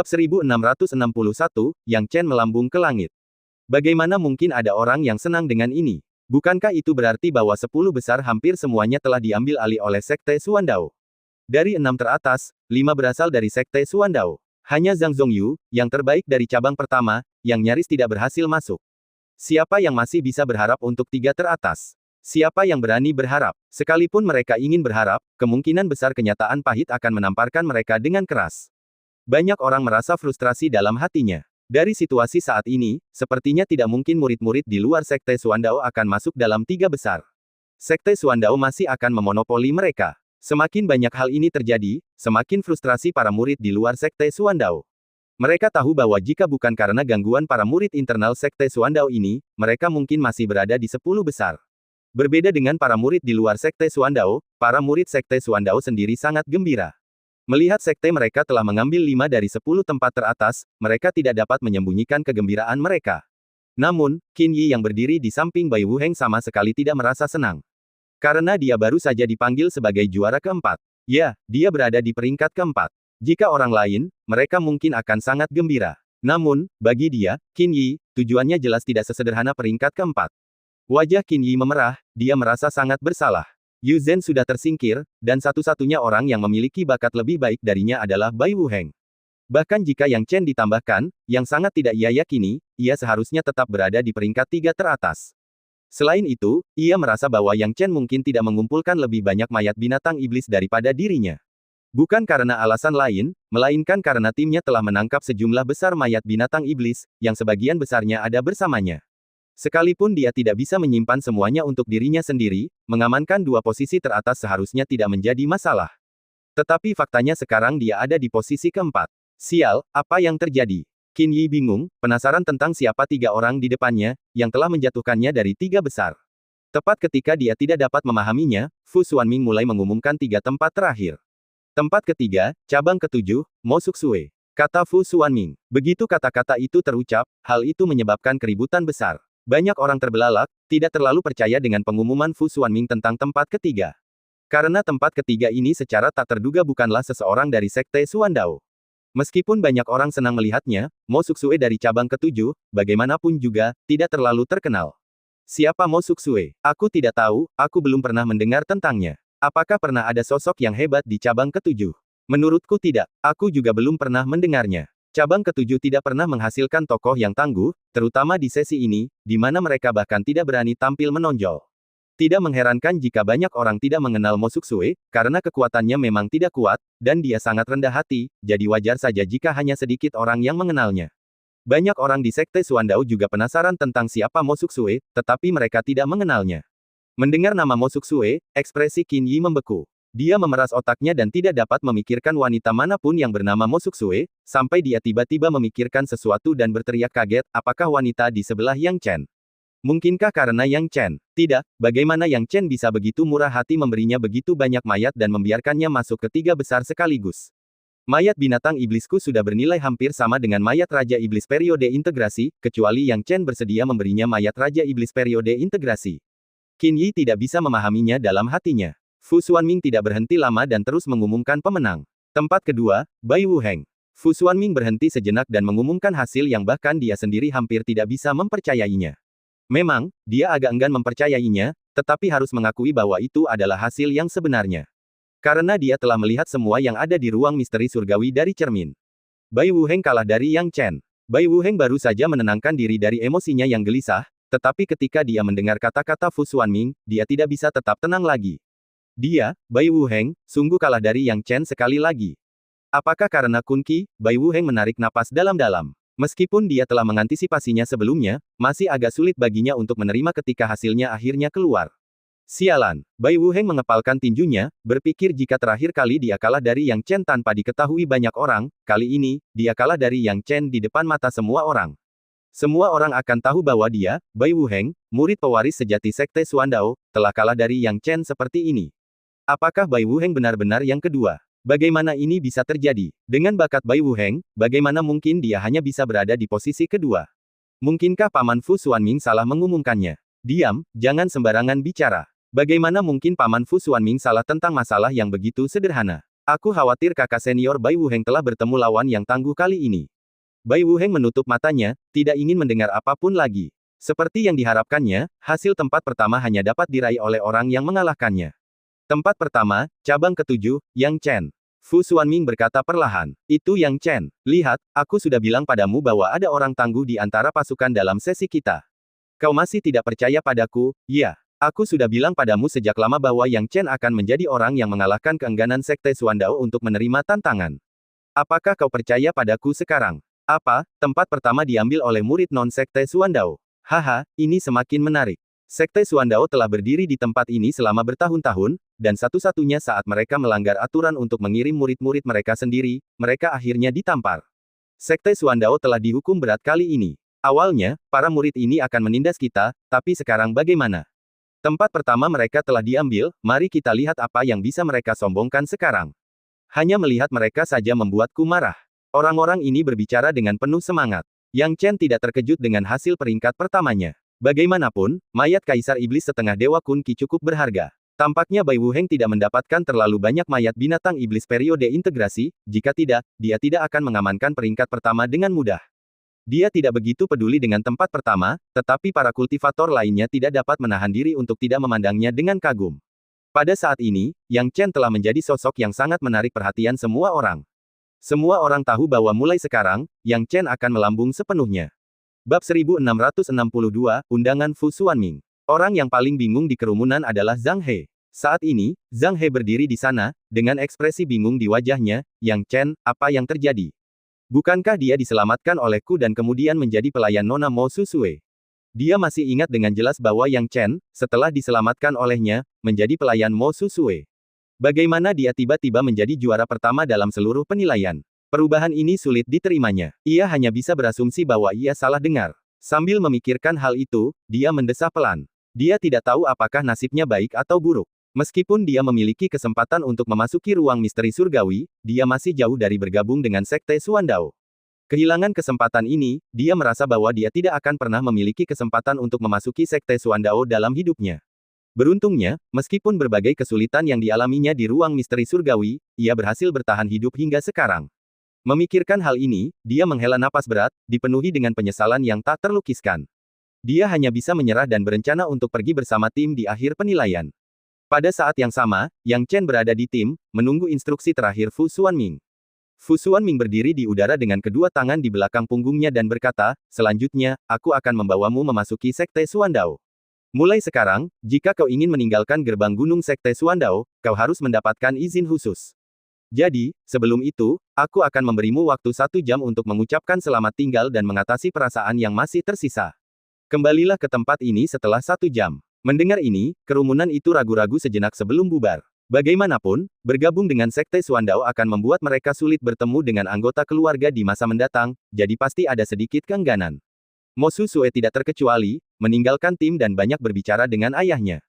Bab 1661, Yang Chen melambung ke langit. Bagaimana mungkin ada orang yang senang dengan ini? Bukankah itu berarti bahwa 10 besar hampir semuanya telah diambil alih oleh Sekte Xuandao? Dari 6 teratas, 5 berasal dari Sekte Xuandao. Hanya Zhang Zhongyu, yang terbaik dari cabang pertama, yang nyaris tidak berhasil masuk. Siapa yang masih bisa berharap untuk 3 teratas? Siapa yang berani berharap? Sekalipun mereka ingin berharap, kemungkinan besar kenyataan pahit akan menamparkan mereka dengan keras. Banyak orang merasa frustrasi dalam hatinya. Dari situasi saat ini, sepertinya tidak mungkin murid-murid di luar Sekte Xuandao akan masuk dalam 3 besar. Sekte Xuandao masih akan memonopoli mereka. Semakin banyak hal ini terjadi, semakin frustrasi para murid di luar Sekte Xuandao. Mereka tahu bahwa jika bukan karena gangguan para murid internal Sekte Xuandao ini, mereka mungkin masih berada di 10 besar. Berbeda dengan para murid di luar Sekte Xuandao, para murid Sekte Xuandao sendiri sangat gembira. Melihat sekte mereka telah mengambil 5 dari 10 tempat teratas, mereka tidak dapat menyembunyikan kegembiraan mereka. Namun, Qin Yi yang berdiri di samping Bai Wuheng sama sekali tidak merasa senang. Karena dia baru saja dipanggil sebagai juara keempat. Ya, dia berada di peringkat keempat. Jika orang lain, mereka mungkin akan sangat gembira. Namun, bagi dia, Qin Yi, tujuannya jelas tidak sesederhana peringkat keempat. Wajah Qin Yi memerah, dia merasa sangat bersalah. Yu Zhen sudah tersingkir, dan satu-satunya orang yang memiliki bakat lebih baik darinya adalah Bai Wuheng. Bahkan jika Yang Chen ditambahkan, yang sangat tidak ia yakini, ia seharusnya tetap berada di peringkat 3 teratas. Selain itu, ia merasa bahwa Yang Chen mungkin tidak mengumpulkan lebih banyak mayat binatang iblis daripada dirinya. Bukan karena alasan lain, melainkan karena timnya telah menangkap sejumlah besar mayat binatang iblis, yang sebagian besarnya ada bersamanya. Sekalipun dia tidak bisa menyimpan semuanya untuk dirinya sendiri, mengamankan 2 posisi teratas seharusnya tidak menjadi masalah. Tetapi faktanya sekarang dia ada di posisi keempat. Sial, apa yang terjadi? Qin Yi bingung, penasaran tentang siapa 3 orang di depannya, yang telah menjatuhkannya dari 3 besar. Tepat ketika dia tidak dapat memahaminya, Fu Xuanming mulai mengumumkan 3 tempat terakhir. Tempat ketiga, cabang ke-7, Mo Suksue. Kata Fu Xuanming. Begitu kata-kata itu terucap, hal itu menyebabkan keributan besar. Banyak orang terbelalak, tidak terlalu percaya dengan pengumuman Fu Xuanming tentang tempat ketiga. Karena tempat ketiga ini secara tak terduga bukanlah seseorang dari Sekte Xuandao. Meskipun banyak orang senang melihatnya, Mo Suksue dari cabang ke-7, bagaimanapun juga, tidak terlalu terkenal. Siapa Mo Suksue? Aku tidak tahu, aku belum pernah mendengar tentangnya. Apakah pernah ada sosok yang hebat di cabang ke-7? Menurutku tidak, aku juga belum pernah mendengarnya. Cabang ke-7 tidak pernah menghasilkan tokoh yang tangguh, terutama di sesi ini, di mana mereka bahkan tidak berani tampil menonjol. Tidak mengherankan jika banyak orang tidak mengenal Mo Suksue, karena kekuatannya memang tidak kuat, dan dia sangat rendah hati, jadi wajar saja jika hanya sedikit orang yang mengenalnya. Banyak orang di Sekte Xuandao juga penasaran tentang siapa Mo Suksue, tetapi mereka tidak mengenalnya. Mendengar nama Mo Suksue, ekspresi Qin Yi membeku. Dia memeras otaknya dan tidak dapat memikirkan wanita manapun yang bernama Mo Suksue, sampai dia tiba-tiba memikirkan sesuatu dan berteriak kaget, apakah wanita di sebelah Yang Chen? Mungkinkah karena Yang Chen? Tidak, bagaimana Yang Chen bisa begitu murah hati memberinya begitu banyak mayat dan membiarkannya masuk ke 3 besar sekaligus? Mayat binatang iblisku sudah bernilai hampir sama dengan mayat Raja Iblis periode integrasi, kecuali Yang Chen bersedia memberinya mayat Raja Iblis periode integrasi. Qin Yi tidak bisa memahaminya dalam hatinya. Fu Xuanming tidak berhenti lama dan terus mengumumkan pemenang. Tempat kedua, Bai Wuheng. Fu Xuanming berhenti sejenak dan mengumumkan hasil yang bahkan dia sendiri hampir tidak bisa mempercayainya. Memang, dia agak enggan mempercayainya, tetapi harus mengakui bahwa itu adalah hasil yang sebenarnya. Karena dia telah melihat semua yang ada di ruang misteri surgawi dari cermin. Bai Wuheng kalah dari Yang Chen. Bai Wuheng baru saja menenangkan diri dari emosinya yang gelisah, tetapi ketika dia mendengar kata-kata Fu Xuanming, dia tidak bisa tetap tenang lagi. Dia, Bai Wuheng, sungguh kalah dari Yang Chen sekali lagi. Apakah karena kunci? Bai Wuheng menarik napas dalam-dalam. Meskipun dia telah mengantisipasinya sebelumnya, masih agak sulit baginya untuk menerima ketika hasilnya akhirnya keluar. Sialan, Bai Wuheng mengepalkan tinjunya, berpikir jika terakhir kali dia kalah dari Yang Chen tanpa diketahui banyak orang, kali ini, dia kalah dari Yang Chen di depan mata semua orang. Semua orang akan tahu bahwa dia, Bai Wuheng, murid pewaris sejati Sekte Xuandao, telah kalah dari Yang Chen seperti ini. Apakah Bai Wuheng benar-benar yang kedua? Bagaimana ini bisa terjadi? Dengan bakat Bai Wuheng, bagaimana mungkin dia hanya bisa berada di posisi kedua? Mungkinkah Paman Fu Xuanming salah mengumumkannya? Diam, jangan sembarangan bicara. Bagaimana mungkin Paman Fu Xuanming salah tentang masalah yang begitu sederhana? Aku khawatir kakak senior Bai Wuheng telah bertemu lawan yang tangguh kali ini. Bai Wuheng menutup matanya, tidak ingin mendengar apapun lagi. Seperti yang diharapkannya, hasil tempat pertama hanya dapat diraih oleh orang yang mengalahkannya. Tempat pertama, cabang ketujuh, Yang Chen. Fu Xuanming berkata perlahan. Itu Yang Chen. Lihat, aku sudah bilang padamu bahwa ada orang tangguh di antara pasukan dalam sesi kita. Kau masih tidak percaya padaku, ya? Aku sudah bilang padamu sejak lama bahwa Yang Chen akan menjadi orang yang mengalahkan keengganan Sekte Xuandao untuk menerima tantangan. Apakah kau percaya padaku sekarang? Apa, tempat pertama diambil oleh murid non-Sekte Xuandao? Haha, ini semakin menarik. Sekte Xuandao telah berdiri di tempat ini selama bertahun-tahun, dan satu-satunya saat mereka melanggar aturan untuk mengirim murid-murid mereka sendiri, mereka akhirnya ditampar. Sekte Xuandao telah dihukum berat kali ini. Awalnya, para murid ini akan menindas kita, tapi sekarang bagaimana? Tempat pertama mereka telah diambil, mari kita lihat apa yang bisa mereka sombongkan sekarang. Hanya melihat mereka saja membuatku marah. Orang-orang ini berbicara dengan penuh semangat. Yang Chen tidak terkejut dengan hasil peringkat pertamanya. Bagaimanapun, mayat Kaisar Iblis setengah Dewa Kun Qi cukup berharga. Tampaknya Bai Wuheng tidak mendapatkan terlalu banyak mayat binatang iblis periode integrasi, jika tidak, dia tidak akan mengamankan peringkat pertama dengan mudah. Dia tidak begitu peduli dengan tempat pertama, tetapi para kultivator lainnya tidak dapat menahan diri untuk tidak memandangnya dengan kagum. Pada saat ini, Yang Chen telah menjadi sosok yang sangat menarik perhatian semua orang. Semua orang tahu bahwa mulai sekarang, Yang Chen akan melambung sepenuhnya. Bab 1662, Undangan Fu Xuanming. Orang yang paling bingung di kerumunan adalah Zhang He. Saat ini, Zhang He berdiri di sana, dengan ekspresi bingung di wajahnya. Yang Chen, apa yang terjadi? Bukankah dia diselamatkan olehku dan kemudian menjadi pelayan Nona Mo Susue? Dia masih ingat dengan jelas bahwa Yang Chen, setelah diselamatkan olehnya, menjadi pelayan Mo Susue. Bagaimana dia tiba-tiba menjadi juara pertama dalam seluruh penilaian? Perubahan ini sulit diterimanya. Ia hanya bisa berasumsi bahwa ia salah dengar. Sambil memikirkan hal itu, dia mendesah pelan. Dia tidak tahu apakah nasibnya baik atau buruk. Meskipun dia memiliki kesempatan untuk memasuki ruang misteri surgawi, dia masih jauh dari bergabung dengan Sekte Xuandao. Kehilangan kesempatan ini, dia merasa bahwa dia tidak akan pernah memiliki kesempatan untuk memasuki Sekte Xuandao dalam hidupnya. Beruntungnya, meskipun berbagai kesulitan yang dialaminya di ruang misteri surgawi, ia berhasil bertahan hidup hingga sekarang. Memikirkan hal ini, dia menghela napas berat, dipenuhi dengan penyesalan yang tak terlukiskan. Dia hanya bisa menyerah dan berencana untuk pergi bersama tim di akhir penilaian. Pada saat yang sama, Yang Chen berada di tim, menunggu instruksi terakhir Fu Xuanming. Fu Xuanming berdiri di udara dengan kedua tangan di belakang punggungnya dan berkata, selanjutnya, aku akan membawamu memasuki Sekte Xuandao. Mulai sekarang, jika kau ingin meninggalkan gerbang gunung Sekte Xuandao, kau harus mendapatkan izin khusus. Jadi, sebelum itu, aku akan memberimu waktu 1 jam untuk mengucapkan selamat tinggal dan mengatasi perasaan yang masih tersisa. Kembalilah ke tempat ini setelah 1 jam. Mendengar ini, kerumunan itu ragu-ragu sejenak sebelum bubar. Bagaimanapun, bergabung dengan Sekte Xuandao akan membuat mereka sulit bertemu dengan anggota keluarga di masa mendatang, jadi pasti ada sedikit keengganan. Mo Susue tidak terkecuali, meninggalkan tim dan banyak berbicara dengan ayahnya.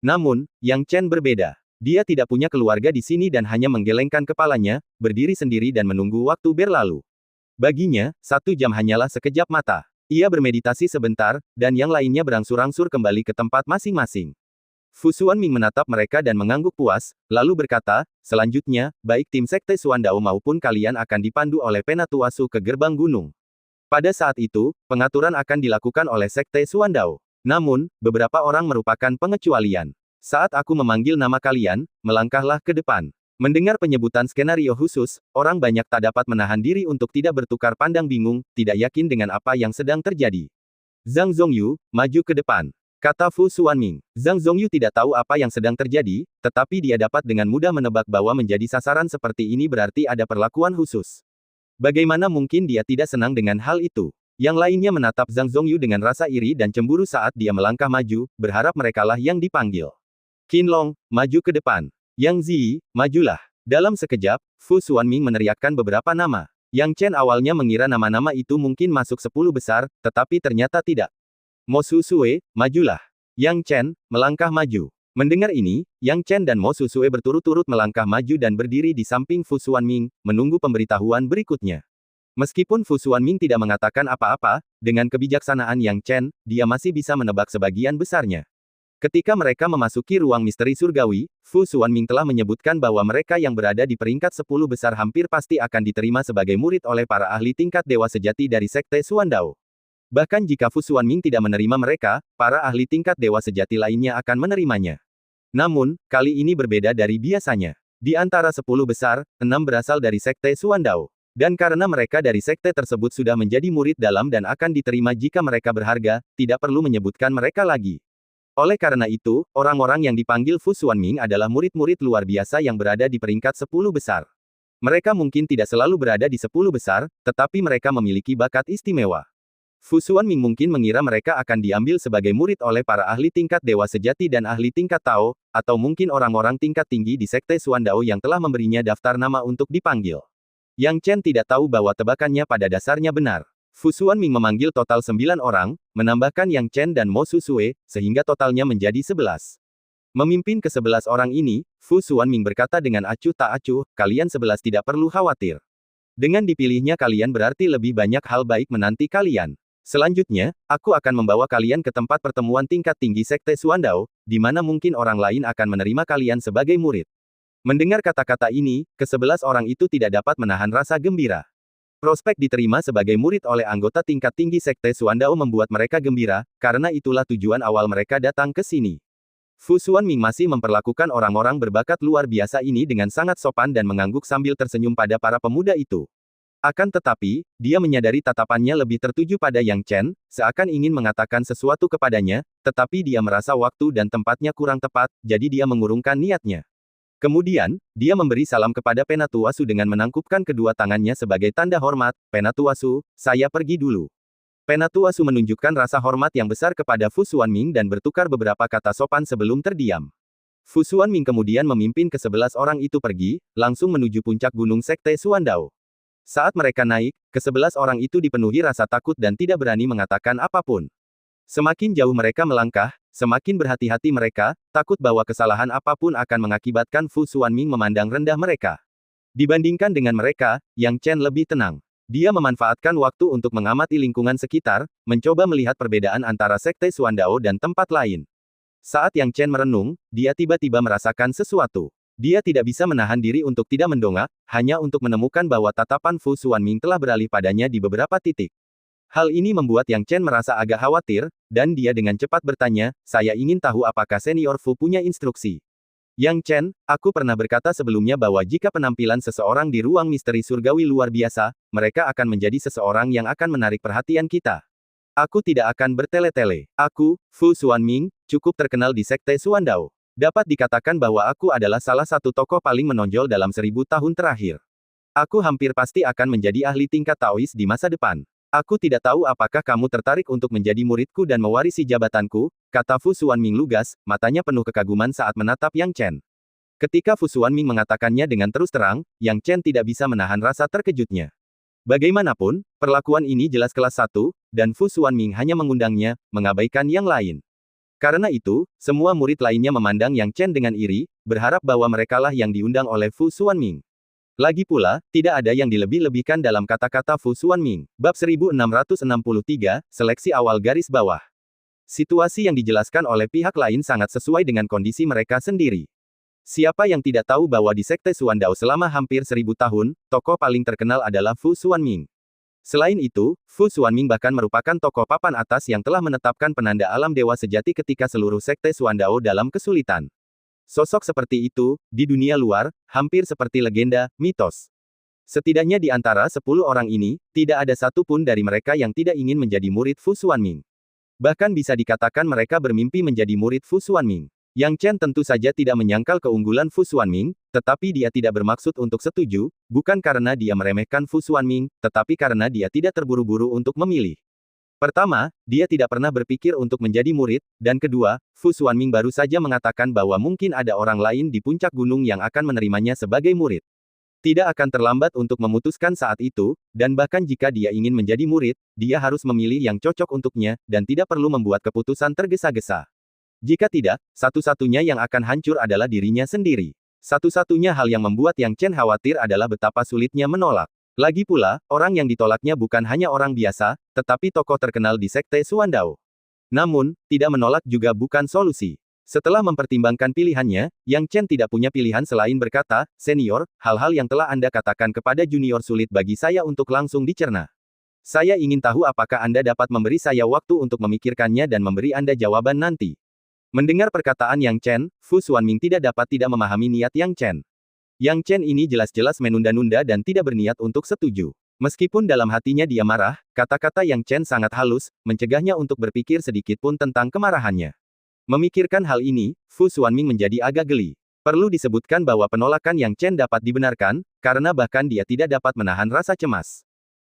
Namun, Yang Chen berbeda. Dia tidak punya keluarga di sini dan hanya menggelengkan kepalanya, berdiri sendiri dan menunggu waktu berlalu. Baginya, 1 jam hanyalah sekejap mata. Ia bermeditasi sebentar, dan yang lainnya berangsur-angsur kembali ke tempat masing-masing. Fu Xuanming menatap mereka dan mengangguk puas, lalu berkata, selanjutnya, baik tim Sekte Xuandao maupun kalian akan dipandu oleh Penatua Su ke gerbang gunung. Pada saat itu, pengaturan akan dilakukan oleh Sekte Xuandao. Namun, beberapa orang merupakan pengecualian. Saat aku memanggil nama kalian, melangkahlah ke depan. Mendengar penyebutan skenario khusus, orang banyak tak dapat menahan diri untuk tidak bertukar pandang bingung, tidak yakin dengan apa yang sedang terjadi. Zhang Zhongyu, maju ke depan. Kata Fu Xuanming. Zhang Zhongyu tidak tahu apa yang sedang terjadi, tetapi dia dapat dengan mudah menebak bahwa menjadi sasaran seperti ini berarti ada perlakuan khusus. Bagaimana mungkin dia tidak senang dengan hal itu? Yang lainnya menatap Zhang Zhongyu dengan rasa iri dan cemburu saat dia melangkah maju, berharap merekalah yang dipanggil. Qin Long, maju ke depan. Yang Ziyi, majulah. Dalam sekejap, Fu Xuanming meneriakkan beberapa nama. Yang Chen awalnya mengira nama-nama itu mungkin masuk 10 besar, tetapi ternyata tidak. Mo Susue, majulah. Yang Chen, melangkah maju. Mendengar ini, Yang Chen dan Mo Susue berturut-turut melangkah maju dan berdiri di samping Fu Xuanming, menunggu pemberitahuan berikutnya. Meskipun Fu Xuanming tidak mengatakan apa-apa, dengan kebijaksanaan Yang Chen, dia masih bisa menebak sebagian besarnya. Ketika mereka memasuki ruang misteri surgawi, Fu Xuanming telah menyebutkan bahwa mereka yang berada di peringkat 10 besar hampir pasti akan diterima sebagai murid oleh para ahli tingkat dewa sejati dari Sekte Xuandao. Bahkan jika Fu Xuanming tidak menerima mereka, para ahli tingkat dewa sejati lainnya akan menerimanya. Namun, kali ini berbeda dari biasanya. Di antara 10 besar, 6 berasal dari Sekte Xuandao. Dan karena mereka dari sekte tersebut sudah menjadi murid dalam dan akan diterima jika mereka berharga, tidak perlu menyebutkan mereka lagi. Oleh karena itu, orang-orang yang dipanggil Fu Xuanming adalah murid-murid luar biasa yang berada di peringkat 10 besar. Mereka mungkin tidak selalu berada di 10 besar, tetapi mereka memiliki bakat istimewa. Fu Xuanming mungkin mengira mereka akan diambil sebagai murid oleh para ahli tingkat dewa sejati dan ahli tingkat Tao, atau mungkin orang-orang tingkat tinggi di Sekte Xuandao yang telah memberinya daftar nama untuk dipanggil. Yang Chen tidak tahu bahwa tebakannya pada dasarnya benar. Fu Xuanming memanggil total 9 orang, menambahkan Yang Chen dan Mo Susue, sehingga totalnya menjadi 11. Memimpin ke-11 orang ini, Fu Xuanming berkata dengan acuh tak acuh, kalian 11 tidak perlu khawatir. Dengan dipilihnya kalian berarti lebih banyak hal baik menanti kalian. Selanjutnya, aku akan membawa kalian ke tempat pertemuan tingkat tinggi Sekte Xuandao, di mana mungkin orang lain akan menerima kalian sebagai murid. Mendengar kata-kata ini, ke-11 orang itu tidak dapat menahan rasa gembira. Prospek diterima sebagai murid oleh anggota tingkat tinggi Sekte Xuandao membuat mereka gembira, karena itulah tujuan awal mereka datang ke sini. Fu Xuanming masih memperlakukan orang-orang berbakat luar biasa ini dengan sangat sopan dan mengangguk sambil tersenyum pada para pemuda itu. Akan tetapi, dia menyadari tatapannya lebih tertuju pada Yang Chen, seakan ingin mengatakan sesuatu kepadanya, tetapi dia merasa waktu dan tempatnya kurang tepat, jadi dia mengurungkan niatnya. Kemudian, dia memberi salam kepada Penatuasu dengan menangkupkan kedua tangannya sebagai tanda hormat. Penatuasu, saya pergi dulu. Penatuasu menunjukkan rasa hormat yang besar kepada Fu Xuanming dan bertukar beberapa kata sopan sebelum terdiam. Fu Xuanming kemudian memimpin ke-11 orang itu pergi, langsung menuju puncak gunung Sekte Xuandao. Saat mereka naik, ke-11 orang itu dipenuhi rasa takut dan tidak berani mengatakan apapun. Semakin jauh mereka melangkah, semakin berhati-hati mereka, takut bahwa kesalahan apapun akan mengakibatkan Fu Xuanming memandang rendah mereka. Dibandingkan dengan mereka, Yang Chen lebih tenang. Dia memanfaatkan waktu untuk mengamati lingkungan sekitar, mencoba melihat perbedaan antara Sekte Xuandao dan tempat lain. Saat Yang Chen merenung, dia tiba-tiba merasakan sesuatu. Dia tidak bisa menahan diri untuk tidak mendongak, hanya untuk menemukan bahwa tatapan Fu Xuanming telah beralih padanya di beberapa titik. Hal ini membuat Yang Chen merasa agak khawatir, dan dia dengan cepat bertanya, saya ingin tahu apakah senior Fu punya instruksi. Yang Chen, aku pernah berkata sebelumnya bahwa jika penampilan seseorang di ruang misteri surgawi luar biasa, mereka akan menjadi seseorang yang akan menarik perhatian kita. Aku tidak akan bertele-tele. Aku, Fu Xuanming, cukup terkenal di Sekte Xuandao. Dapat dikatakan bahwa aku adalah salah satu tokoh paling menonjol dalam 1000 tahun terakhir. Aku hampir pasti akan menjadi ahli tingkat Taois di masa depan. Aku tidak tahu apakah kamu tertarik untuk menjadi muridku dan mewarisi jabatanku, kata Fu Xuanming lugas, matanya penuh kekaguman saat menatap Yang Chen. Ketika Fu Xuanming mengatakannya dengan terus terang, Yang Chen tidak bisa menahan rasa terkejutnya. Bagaimanapun, perlakuan ini jelas kelas 1, dan Fu Xuanming hanya mengundangnya, mengabaikan yang lain. Karena itu, semua murid lainnya memandang Yang Chen dengan iri, berharap bahwa merekalah yang diundang oleh Fu Xuanming. Lagi pula, tidak ada yang dilebih-lebihkan dalam kata-kata Fu Xuanming. Bab 1663, Seleksi Awal Garis Bawah. Situasi yang dijelaskan oleh pihak lain sangat sesuai dengan kondisi mereka sendiri. Siapa yang tidak tahu bahwa di Sekte Xuandao selama hampir 1000 tahun, tokoh paling terkenal adalah Fu Xuanming. Selain itu, Fu Xuanming bahkan merupakan tokoh papan atas yang telah menetapkan penanda alam dewa sejati ketika seluruh Sekte Xuandao dalam kesulitan. Sosok seperti itu, di dunia luar, hampir seperti legenda, mitos. Setidaknya di antara 10 orang ini, tidak ada satu pun dari mereka yang tidak ingin menjadi murid Fu Xuanming. Bahkan bisa dikatakan mereka bermimpi menjadi murid Fu Xuanming. Yang Chen tentu saja tidak menyangkal keunggulan Fu Xuanming, tetapi dia tidak bermaksud untuk setuju, bukan karena dia meremehkan Fu Xuanming, tetapi karena dia tidak terburu-buru untuk memilih. Pertama, dia tidak pernah berpikir untuk menjadi murid, dan kedua, Fu Xuanming baru saja mengatakan bahwa mungkin ada orang lain di puncak gunung yang akan menerimanya sebagai murid. Tidak akan terlambat untuk memutuskan saat itu, dan bahkan jika dia ingin menjadi murid, dia harus memilih yang cocok untuknya, dan tidak perlu membuat keputusan tergesa-gesa. Jika tidak, satu-satunya yang akan hancur adalah dirinya sendiri. Satu-satunya hal yang membuat Yang Chen khawatir adalah betapa sulitnya menolak. Lagi pula, orang yang ditolaknya bukan hanya orang biasa, tetapi tokoh terkenal di Sekte Xuandao. Namun, tidak menolak juga bukan solusi. Setelah mempertimbangkan pilihannya, Yang Chen tidak punya pilihan selain berkata, "Senior, hal-hal yang telah Anda katakan kepada junior sulit bagi saya untuk langsung dicerna. Saya ingin tahu apakah Anda dapat memberi saya waktu untuk memikirkannya dan memberi Anda jawaban nanti." Mendengar perkataan Yang Chen, Fu Xuanming tidak dapat tidak memahami niat Yang Chen. Yang Chen ini jelas-jelas menunda-nunda dan tidak berniat untuk setuju. Meskipun dalam hatinya dia marah, kata-kata Yang Chen sangat halus, mencegahnya untuk berpikir sedikit pun tentang kemarahannya. Memikirkan hal ini, Fu Xuanming menjadi agak geli. Perlu disebutkan bahwa penolakan Yang Chen dapat dibenarkan, karena bahkan dia tidak dapat menahan rasa cemas.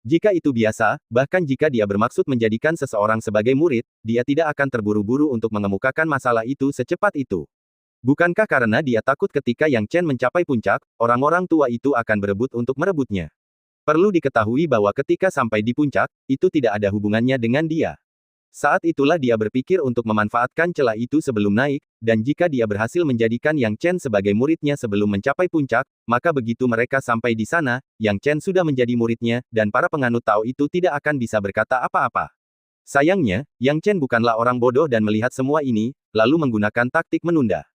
Jika itu biasa, bahkan jika dia bermaksud menjadikan seseorang sebagai murid, dia tidak akan terburu-buru untuk mengemukakan masalah itu secepat itu. Bukankah karena dia takut ketika Yang Chen mencapai puncak, orang-orang tua itu akan berebut untuk merebutnya? Perlu diketahui bahwa ketika sampai di puncak, itu tidak ada hubungannya dengan dia. Saat itulah dia berpikir untuk memanfaatkan celah itu sebelum naik, dan jika dia berhasil menjadikan Yang Chen sebagai muridnya sebelum mencapai puncak, maka begitu mereka sampai di sana, Yang Chen sudah menjadi muridnya, dan para penganut Tao itu tidak akan bisa berkata apa-apa. Sayangnya, Yang Chen bukanlah orang bodoh dan melihat semua ini, lalu menggunakan taktik menunda.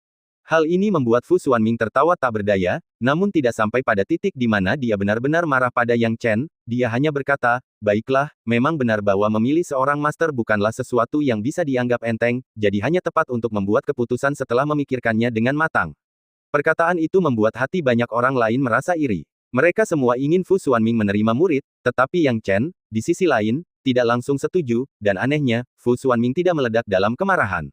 Hal ini membuat Fu Xuanming tertawa tak berdaya, namun tidak sampai pada titik di mana dia benar-benar marah pada Yang Chen, dia hanya berkata, "Baiklah, memang benar bahwa memilih seorang master bukanlah sesuatu yang bisa dianggap enteng, jadi hanya tepat untuk membuat keputusan setelah memikirkannya dengan matang." Perkataan itu membuat hati banyak orang lain merasa iri. Mereka semua ingin Fu Xuanming menerima murid, tetapi Yang Chen, di sisi lain, tidak langsung setuju, dan anehnya, Fu Xuanming tidak meledak dalam kemarahan.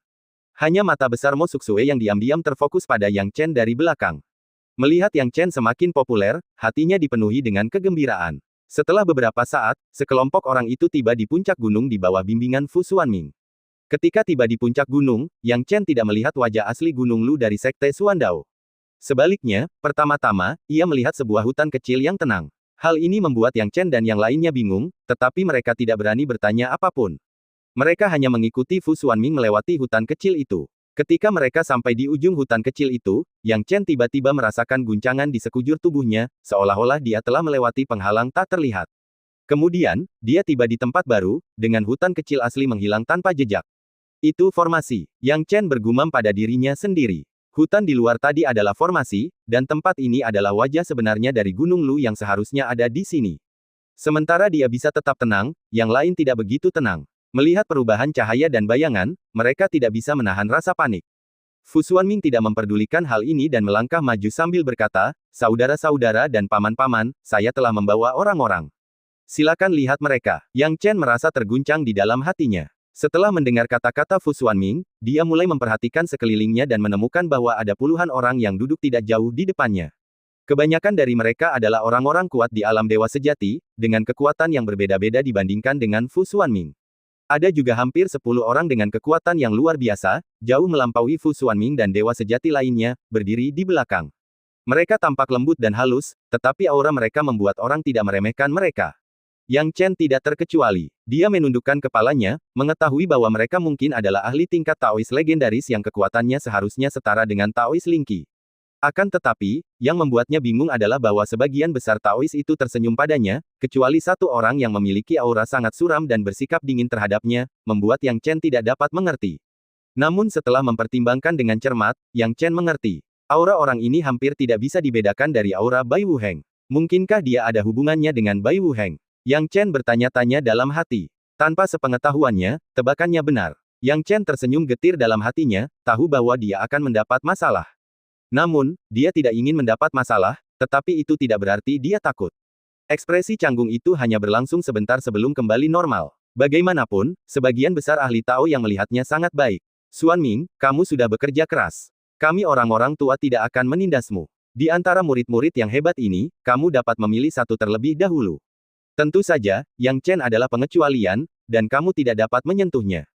Hanya mata besar Mo Suksue yang diam-diam terfokus pada Yang Chen dari belakang. Melihat Yang Chen semakin populer, hatinya dipenuhi dengan kegembiraan. Setelah beberapa saat, sekelompok orang itu tiba di puncak gunung di bawah bimbingan Fu Xuanming. Ketika tiba di puncak gunung, Yang Chen tidak melihat wajah asli Gunung Lu dari Sekte Suandao. Sebaliknya, pertama-tama, ia melihat sebuah hutan kecil yang tenang. Hal ini membuat Yang Chen dan yang lainnya bingung, tetapi mereka tidak berani bertanya apapun. Mereka hanya mengikuti Fu Xuanming melewati hutan kecil itu. Ketika mereka sampai di ujung hutan kecil itu, Yang Chen tiba-tiba merasakan guncangan di sekujur tubuhnya, seolah-olah dia telah melewati penghalang tak terlihat. Kemudian, dia tiba di tempat baru, dengan hutan kecil asli menghilang tanpa jejak. Itu formasi. Yang Chen bergumam pada dirinya sendiri. Hutan di luar tadi adalah formasi, dan tempat ini adalah wajah sebenarnya dari Gunung Lu yang seharusnya ada di sini. Sementara dia bisa tetap tenang, yang lain tidak begitu tenang. Melihat perubahan cahaya dan bayangan, mereka tidak bisa menahan rasa panik. Fu Xuanming tidak memperdulikan hal ini dan melangkah maju sambil berkata, "Saudara-saudara dan paman-paman, saya telah membawa orang-orang. Silakan lihat mereka." Yang Chen merasa terguncang di dalam hatinya. Setelah mendengar kata-kata Fu Xuanming, dia mulai memperhatikan sekelilingnya dan menemukan bahwa ada puluhan orang yang duduk tidak jauh di depannya. Kebanyakan dari mereka adalah orang-orang kuat di alam dewa sejati, dengan kekuatan yang berbeda-beda dibandingkan dengan Fu Xuanming. Ada juga hampir 10 orang dengan kekuatan yang luar biasa, jauh melampaui Fu Xuanming dan dewa sejati lainnya, berdiri di belakang. Mereka tampak lembut dan halus, tetapi aura mereka membuat orang tidak meremehkan mereka. Yang Chen tidak terkecuali. Dia menundukkan kepalanya, mengetahui bahwa mereka mungkin adalah ahli tingkat Taois legendaris yang kekuatannya seharusnya setara dengan Taois Lingqi. Akan tetapi, yang membuatnya bingung adalah bahwa sebagian besar Taois itu tersenyum padanya, kecuali satu orang yang memiliki aura sangat suram dan bersikap dingin terhadapnya, membuat Yang Chen tidak dapat mengerti. Namun setelah mempertimbangkan dengan cermat, Yang Chen mengerti. Aura orang ini hampir tidak bisa dibedakan dari aura Bai Wuheng. Mungkinkah dia ada hubungannya dengan Bai Wuheng? Yang Chen bertanya-tanya dalam hati. Tanpa sepengetahuannya, tebakannya benar. Yang Chen tersenyum getir dalam hatinya, tahu bahwa dia akan mendapat masalah. Namun, dia tidak ingin mendapat masalah, tetapi itu tidak berarti dia takut. Ekspresi canggung itu hanya berlangsung sebentar sebelum kembali normal. Bagaimanapun, sebagian besar ahli Tao yang melihatnya sangat baik. Xuanming, kamu sudah bekerja keras. Kami orang-orang tua tidak akan menindasmu. Di antara murid-murid yang hebat ini, kamu dapat memilih satu terlebih dahulu. Tentu saja, Yang Chen adalah pengecualian, dan kamu tidak dapat menyentuhnya.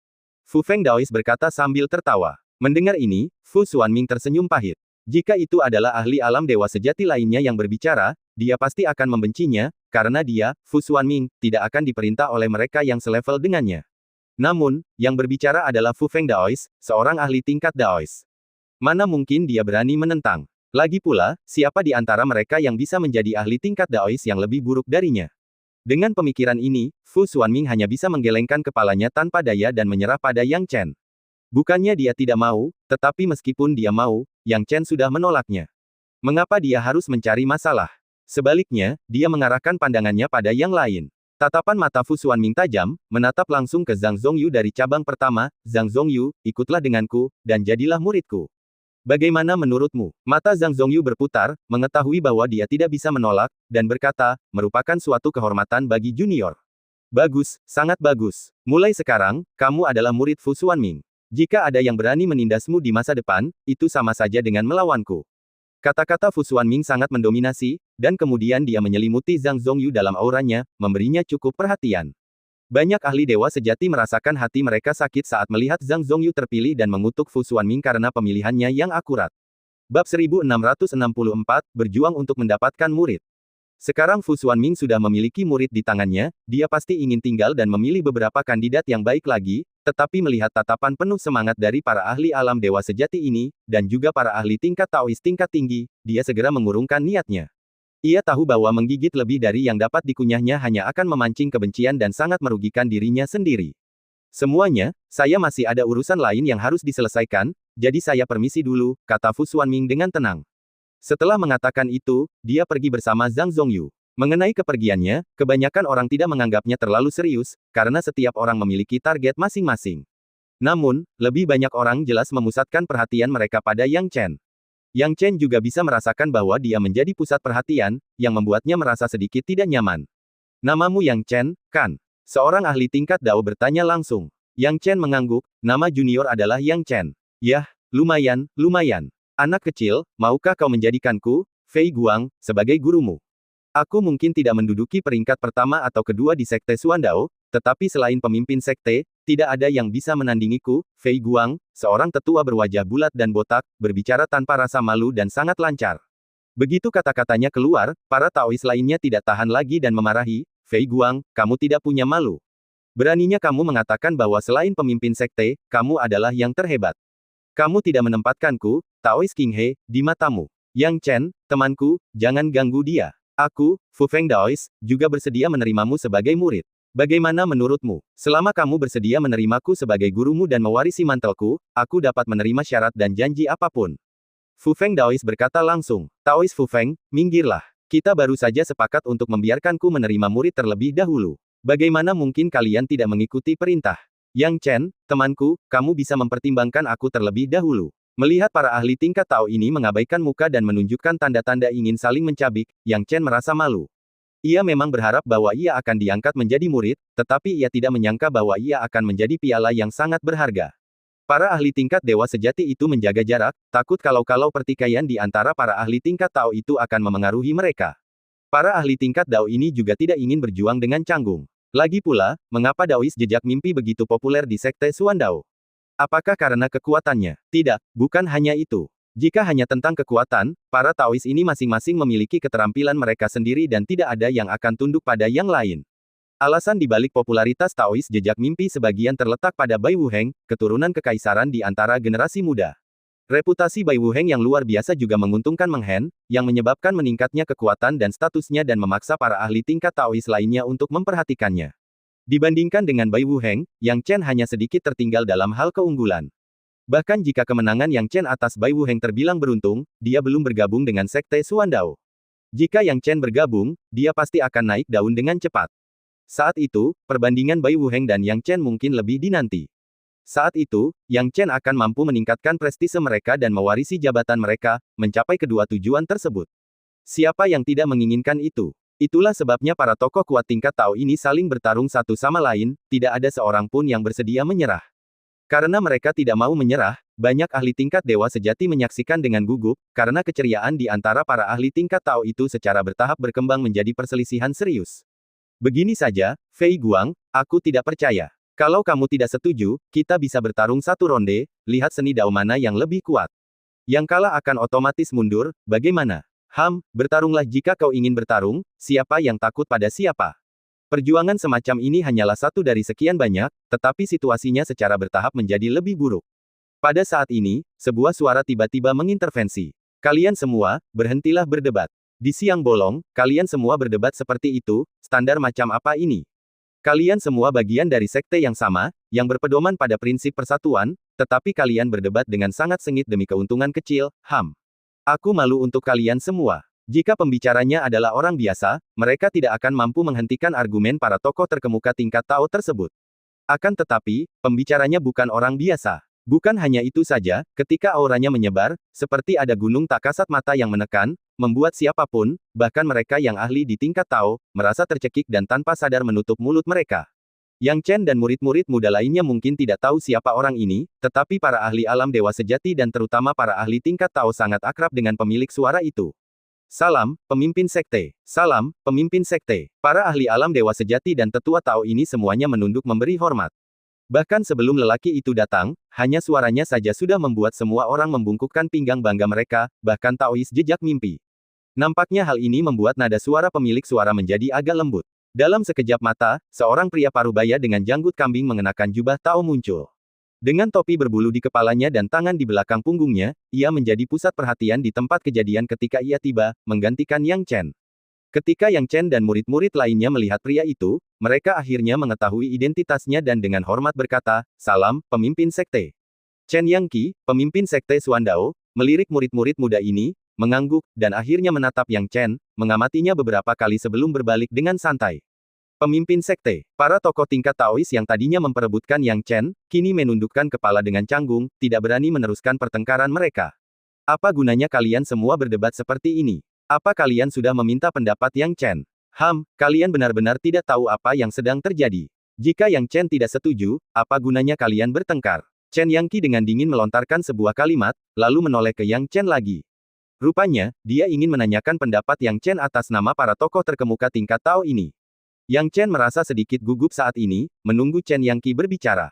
Fu Feng Daois berkata sambil tertawa. Mendengar ini, Fu Xuanming tersenyum pahit. Jika itu adalah ahli alam dewa sejati lainnya yang berbicara, dia pasti akan membencinya, karena dia, Fu Xuanming, tidak akan diperintah oleh mereka yang selevel dengannya. Namun, yang berbicara adalah Fu Feng Daois, seorang ahli tingkat Daois. Mana mungkin dia berani menentang? Lagi pula, siapa di antara mereka yang bisa menjadi ahli tingkat Daois yang lebih buruk darinya? Dengan pemikiran ini, Fu Xuanming hanya bisa menggelengkan kepalanya tanpa daya dan menyerah pada Yang Chen. Bukannya dia tidak mau, tetapi meskipun dia mau, Yang Chen sudah menolaknya. Mengapa dia harus mencari masalah? Sebaliknya, dia mengarahkan pandangannya pada yang lain. Tatapan mata Fu Xuanming tajam, menatap langsung ke Zhang Zongyu dari cabang pertama. Zhang Zongyu, ikutlah denganku, dan jadilah muridku. Bagaimana menurutmu? Mata Zhang Zongyu berputar, mengetahui bahwa dia tidak bisa menolak, dan berkata, merupakan suatu kehormatan bagi junior. Bagus, sangat bagus. Mulai sekarang, kamu adalah murid Fu Xuanming. Jika ada yang berani menindasmu di masa depan, itu sama saja dengan melawanku. Kata-kata Fu Xuanming sangat mendominasi, dan kemudian dia menyelimuti Zhang Zongyu dalam auranya, memberinya cukup perhatian. Banyak ahli dewa sejati merasakan hati mereka sakit saat melihat Zhang Zongyu terpilih dan mengutuk Fu Xuanming karena pemilihannya yang akurat. Bab 1664, berjuang untuk mendapatkan murid. Sekarang Fu Xuanming sudah memiliki murid di tangannya, dia pasti ingin tinggal dan memilih beberapa kandidat yang baik lagi, tetapi melihat tatapan penuh semangat dari para ahli alam dewa sejati ini, dan juga para ahli tingkat Taois tingkat tinggi, dia segera mengurungkan niatnya. Ia tahu bahwa menggigit lebih dari yang dapat dikunyahnya hanya akan memancing kebencian dan sangat merugikan dirinya sendiri. Semuanya, saya masih ada urusan lain yang harus diselesaikan, jadi saya permisi dulu, kata Fu Xuanming dengan tenang. Setelah mengatakan itu, dia pergi bersama Zhang Zongyu. Mengenai kepergiannya, kebanyakan orang tidak menganggapnya terlalu serius, karena setiap orang memiliki target masing-masing. Namun, lebih banyak orang jelas memusatkan perhatian mereka pada Yang Chen. Yang Chen juga bisa merasakan bahwa dia menjadi pusat perhatian, yang membuatnya merasa sedikit tidak nyaman. Namamu Yang Chen, kan? Seorang ahli tingkat Dao bertanya langsung. Yang Chen mengangguk, nama junior adalah Yang Chen. Yah, lumayan, lumayan. Anak kecil, maukah kau menjadikanku, Fei Guang, sebagai gurumu? Aku mungkin tidak menduduki peringkat pertama atau kedua di Sekte Suandao, tetapi selain pemimpin sekte, tidak ada yang bisa menandingiku. Fei Guang, seorang tetua berwajah bulat dan botak, berbicara tanpa rasa malu dan sangat lancar. Begitu kata-katanya keluar, para Taois lainnya tidak tahan lagi dan memarahi, Fei Guang, kamu tidak punya malu. Beraninya kamu mengatakan bahwa selain pemimpin sekte, kamu adalah yang terhebat. Kamu tidak menempatkanku, Taois King He, di matamu. Yang Chen, temanku, jangan ganggu dia. Aku, Fu Feng Daois, juga bersedia menerimamu sebagai murid. Bagaimana menurutmu? Selama kamu bersedia menerimaku sebagai gurumu dan mewarisi mantelku, aku dapat menerima syarat dan janji apapun. Fu Feng Daois berkata langsung. Taois Fu Feng, minggirlah. Kita baru saja sepakat untuk membiarkanku menerima murid terlebih dahulu. Bagaimana mungkin kalian tidak mengikuti perintah? Yang Chen, temanku, kamu bisa mempertimbangkan aku terlebih dahulu. Melihat para ahli tingkat Tao ini mengabaikan muka dan menunjukkan tanda-tanda ingin saling mencabik, Yang Chen merasa malu. Ia memang berharap bahwa ia akan diangkat menjadi murid, tetapi ia tidak menyangka bahwa ia akan menjadi piala yang sangat berharga. Para ahli tingkat dewa sejati itu menjaga jarak, takut kalau-kalau pertikaian di antara para ahli tingkat Tao itu akan memengaruhi mereka. Para ahli tingkat Dao ini juga tidak ingin berjuang dengan canggung. Lagi pula, mengapa Daois jejak mimpi begitu populer di Sekte Suandao? Apakah karena kekuatannya? Tidak, bukan hanya itu. Jika hanya tentang kekuatan, para Taois ini masing-masing memiliki keterampilan mereka sendiri dan tidak ada yang akan tunduk pada yang lain. Alasan dibalik popularitas Taois jejak mimpi sebagian terletak pada Bai Wuheng, keturunan kekaisaran di antara generasi muda. Reputasi Bai Wuheng yang luar biasa juga menguntungkan Meng Hen, yang menyebabkan meningkatnya kekuatan dan statusnya dan memaksa para ahli tingkat Taois lainnya untuk memperhatikannya. Dibandingkan dengan Bai Wuheng, Yang Chen hanya sedikit tertinggal dalam hal keunggulan. Bahkan jika kemenangan Yang Chen atas Bai Wuheng terbilang beruntung, dia belum bergabung dengan Sekte Suandao. Jika Yang Chen bergabung, dia pasti akan naik daun dengan cepat. Saat itu, perbandingan Bai Wuheng dan Yang Chen mungkin lebih dinanti. Saat itu, Yang Chen akan mampu meningkatkan prestise mereka dan mewarisi jabatan mereka, mencapai kedua tujuan tersebut. Siapa yang tidak menginginkan itu? Itulah sebabnya para tokoh kuat tingkat Tao ini saling bertarung satu sama lain, tidak ada seorang pun yang bersedia menyerah. Karena mereka tidak mau menyerah, banyak ahli tingkat dewa sejati menyaksikan dengan gugup, karena keceriaan di antara para ahli tingkat Tao itu secara bertahap berkembang menjadi perselisihan serius. Begini saja, Fei Guang, aku tidak percaya. Kalau kamu tidak setuju, kita bisa bertarung satu ronde, lihat seni Dao mana yang lebih kuat. Yang kalah akan otomatis mundur, bagaimana? Bertarunglah jika kau ingin bertarung, siapa yang takut pada siapa? Perjuangan semacam ini hanyalah satu dari sekian banyak, tetapi situasinya secara bertahap menjadi lebih buruk. Pada saat ini, sebuah suara tiba-tiba mengintervensi. Kalian semua, berhentilah berdebat. Di siang bolong, kalian semua berdebat seperti itu, standar macam apa ini? Kalian semua bagian dari sekte yang sama, yang berpedoman pada prinsip persatuan, tetapi kalian berdebat dengan sangat sengit demi keuntungan kecil, Aku malu untuk kalian semua. Jika pembicaranya adalah orang biasa, mereka tidak akan mampu menghentikan argumen para tokoh terkemuka tingkat Tao tersebut. Akan tetapi, pembicaranya bukan orang biasa. Bukan hanya itu saja, ketika auranya menyebar, seperti ada gunung tak kasat mata yang menekan, membuat siapapun, bahkan mereka yang ahli di tingkat Tao, merasa tercekik dan tanpa sadar menutup mulut mereka. Yang Chen dan murid-murid muda lainnya mungkin tidak tahu siapa orang ini, tetapi para ahli alam dewa sejati dan terutama para ahli tingkat Tao sangat akrab dengan pemilik suara itu. Salam, pemimpin sekte. Salam, pemimpin sekte. Para ahli alam dewa sejati dan tetua Tao ini semuanya menunduk memberi hormat. Bahkan sebelum lelaki itu datang, hanya suaranya saja sudah membuat semua orang membungkukkan pinggang bangga mereka, bahkan Taois jejak mimpi. Nampaknya hal ini membuat nada suara pemilik suara menjadi agak lembut. Dalam sekejap mata, seorang pria parubaya dengan janggut kambing mengenakan jubah Tao muncul. Dengan topi berbulu di kepalanya dan tangan di belakang punggungnya, ia menjadi pusat perhatian di tempat kejadian ketika ia tiba, menggantikan Yang Chen. Ketika Yang Chen dan murid-murid lainnya melihat pria itu, mereka akhirnya mengetahui identitasnya dan dengan hormat berkata, "Salam, pemimpin sekte." Chen Yangqi, pemimpin sekte Suandao, melirik murid-murid muda ini, mengangguk, dan akhirnya menatap Yang Chen, mengamatinya beberapa kali sebelum berbalik dengan santai. Pemimpin sekte, para tokoh tingkat Taois yang tadinya memperebutkan Yang Chen, kini menundukkan kepala dengan canggung, tidak berani meneruskan pertengkaran mereka. Apa gunanya kalian semua berdebat seperti ini? Apa kalian sudah meminta pendapat Yang Chen? Kalian benar-benar tidak tahu apa yang sedang terjadi. Jika Yang Chen tidak setuju, apa gunanya kalian bertengkar? Chen Yangqi dengan dingin melontarkan sebuah kalimat, lalu menoleh ke Yang Chen lagi. Rupanya, dia ingin menanyakan pendapat Yang Chen atas nama para tokoh terkemuka tingkat Tao ini. Yang Chen merasa sedikit gugup saat ini, menunggu Chen Yangqi berbicara.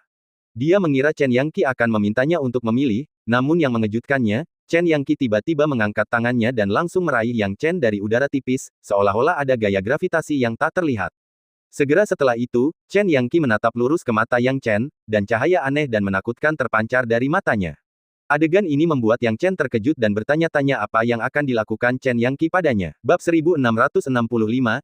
Dia mengira Chen Yangqi akan memintanya untuk memilih, namun yang mengejutkannya, Chen Yangqi tiba-tiba mengangkat tangannya dan langsung meraih Yang Chen dari udara tipis, seolah-olah ada gaya gravitasi yang tak terlihat. Segera setelah itu, Chen Yangqi menatap lurus ke mata Yang Chen, dan cahaya aneh dan menakutkan terpancar dari matanya. Adegan ini membuat Yang Chen terkejut dan bertanya-tanya apa yang akan dilakukan Chen Yangqi padanya. Bab 1665,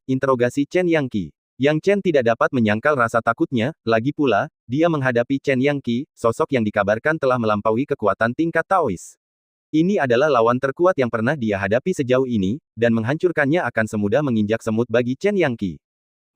Interogasi Chen Yangqi. Yang Chen tidak dapat menyangkal rasa takutnya, lagi pula, dia menghadapi Chen Yangqi, sosok yang dikabarkan telah melampaui kekuatan tingkat Taois. Ini adalah lawan terkuat yang pernah dia hadapi sejauh ini, dan menghancurkannya akan semudah menginjak semut bagi Chen Yangqi.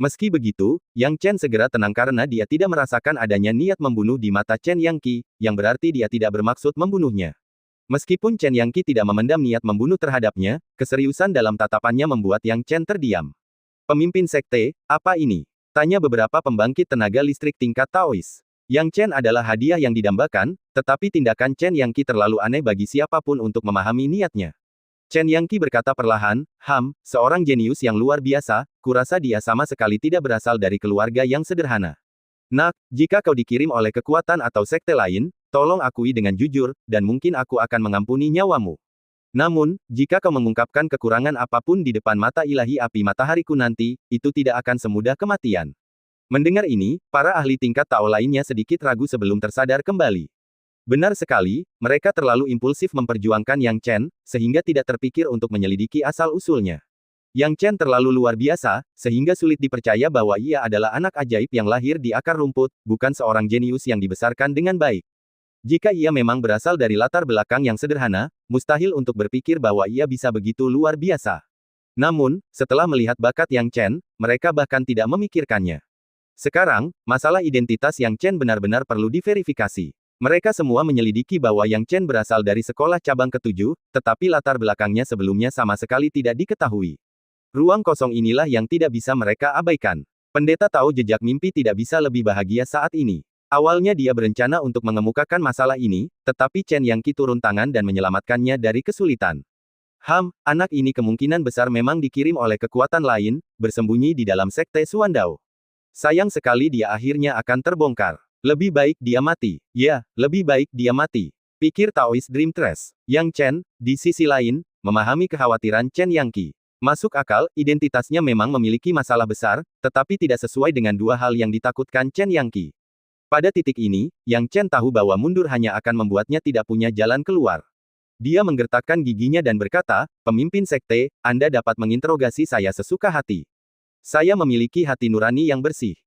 Meski begitu, Yang Chen segera tenang karena dia tidak merasakan adanya niat membunuh di mata Chen Yangqi, yang berarti dia tidak bermaksud membunuhnya. Meskipun Chen Yangqi tidak memendam niat membunuh terhadapnya, keseriusan dalam tatapannya membuat Yang Chen terdiam. Pemimpin sekte, apa ini? Tanya beberapa pembangkit tenaga listrik tingkat Taois. Yang Chen adalah hadiah yang didambakan, tetapi tindakan Chen Yangqi terlalu aneh bagi siapapun untuk memahami niatnya. Chen Yangqi berkata perlahan, seorang jenius yang luar biasa, kurasa dia sama sekali tidak berasal dari keluarga yang sederhana. Nak, jika kau dikirim oleh kekuatan atau sekte lain, tolong akui dengan jujur, dan mungkin aku akan mengampuni nyawamu. Namun, jika kau mengungkapkan kekurangan apapun di depan mata ilahi api matahariku nanti, itu tidak akan semudah kematian. Mendengar ini, para ahli tingkat Tao lainnya sedikit ragu sebelum tersadar kembali. Benar sekali, mereka terlalu impulsif memperjuangkan Yang Chen, sehingga tidak terpikir untuk menyelidiki asal-usulnya. Yang Chen terlalu luar biasa, sehingga sulit dipercaya bahwa ia adalah anak ajaib yang lahir di akar rumput, bukan seorang jenius yang dibesarkan dengan baik. Jika ia memang berasal dari latar belakang yang sederhana, mustahil untuk berpikir bahwa ia bisa begitu luar biasa. Namun, setelah melihat bakat Yang Chen, mereka bahkan tidak memikirkannya. Sekarang, masalah identitas Yang Chen benar-benar perlu diverifikasi. Mereka semua menyelidiki bahwa Yang Chen berasal dari sekolah cabang ke-7, tetapi latar belakangnya sebelumnya sama sekali tidak diketahui. Ruang kosong inilah yang tidak bisa mereka abaikan. Pendeta tahu jejak mimpi tidak bisa lebih bahagia saat ini. Awalnya dia berencana untuk mengemukakan masalah ini, tetapi Chen Yangqi turun tangan dan menyelamatkannya dari kesulitan. Anak ini kemungkinan besar memang dikirim oleh kekuatan lain, bersembunyi di dalam sekte Suandao. Sayang sekali dia akhirnya akan terbongkar. Lebih baik dia mati. Ya, lebih baik dia mati. Pikir Taois Dream Trash. Yang Chen, di sisi lain, memahami kekhawatiran Chen Yangqi. Masuk akal, identitasnya memang memiliki masalah besar, tetapi tidak sesuai dengan dua hal yang ditakutkan Chen Yangqi. Pada titik ini, Yang Chen tahu bahwa mundur hanya akan membuatnya tidak punya jalan keluar. Dia menggertakkan giginya dan berkata, "Pemimpin sekte, Anda dapat menginterogasi saya sesuka hati. Saya memiliki hati nurani yang bersih.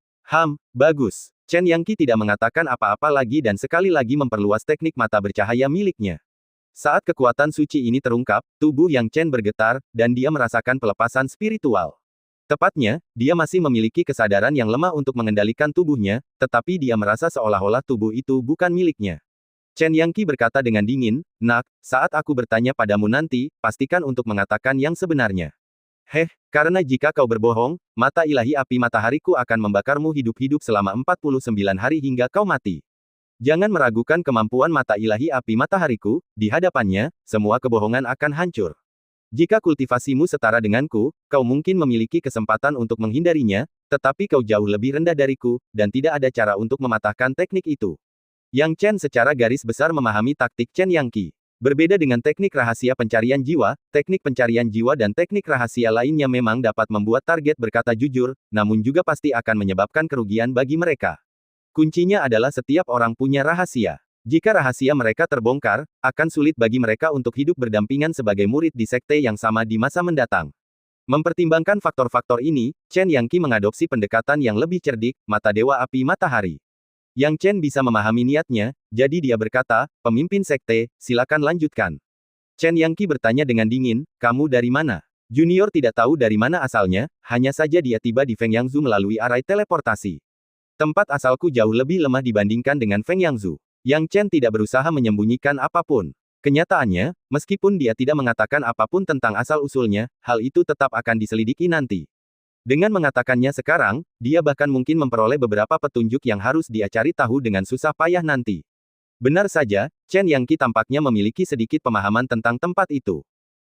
Bagus. Chen Yangqi tidak mengatakan apa-apa lagi dan sekali lagi memperluas teknik mata bercahaya miliknya. Saat kekuatan suci ini terungkap, tubuh Yang Chen bergetar, dan dia merasakan pelepasan spiritual. Tepatnya, dia masih memiliki kesadaran yang lemah untuk mengendalikan tubuhnya, tetapi dia merasa seolah-olah tubuh itu bukan miliknya. Chen Yangqi berkata dengan dingin, "Nak, saat aku bertanya padamu nanti, pastikan untuk mengatakan yang sebenarnya. Karena jika kau berbohong, mata ilahi api matahariku akan membakarmu hidup-hidup selama 49 hari hingga kau mati. Jangan meragukan kemampuan mata ilahi api matahariku, di hadapannya, semua kebohongan akan hancur. Jika kultivasimu setara denganku, kau mungkin memiliki kesempatan untuk menghindarinya, tetapi kau jauh lebih rendah dariku, dan tidak ada cara untuk mematahkan teknik itu." Yang Chen secara garis besar memahami taktik Chen Yangqi. Berbeda dengan teknik rahasia pencarian jiwa, teknik pencarian jiwa dan teknik rahasia lainnya memang dapat membuat target berkata jujur, namun juga pasti akan menyebabkan kerugian bagi mereka. Kuncinya adalah setiap orang punya rahasia. Jika rahasia mereka terbongkar, akan sulit bagi mereka untuk hidup berdampingan sebagai murid di sekte yang sama di masa mendatang. Mempertimbangkan faktor-faktor ini, Chen Yangqi mengadopsi pendekatan yang lebih cerdik, mata dewa api matahari. Yang Chen bisa memahami niatnya, jadi dia berkata, "Pemimpin sekte, silakan lanjutkan." Chen Yangqi bertanya dengan dingin, "Kamu dari mana?" Junior tidak tahu dari mana asalnya, hanya saja dia tiba di Feng Yangzu melalui arai teleportasi. Tempat asalku jauh lebih lemah dibandingkan dengan Feng Yangzu. Yang Chen tidak berusaha menyembunyikan apapun. Kenyataannya, meskipun dia tidak mengatakan apapun tentang asal-usulnya, hal itu tetap akan diselidiki nanti. Dengan mengatakannya sekarang, dia bahkan mungkin memperoleh beberapa petunjuk yang harus dia cari tahu dengan susah payah nanti. Benar saja, Chen Yangqi tampaknya memiliki sedikit pemahaman tentang tempat itu.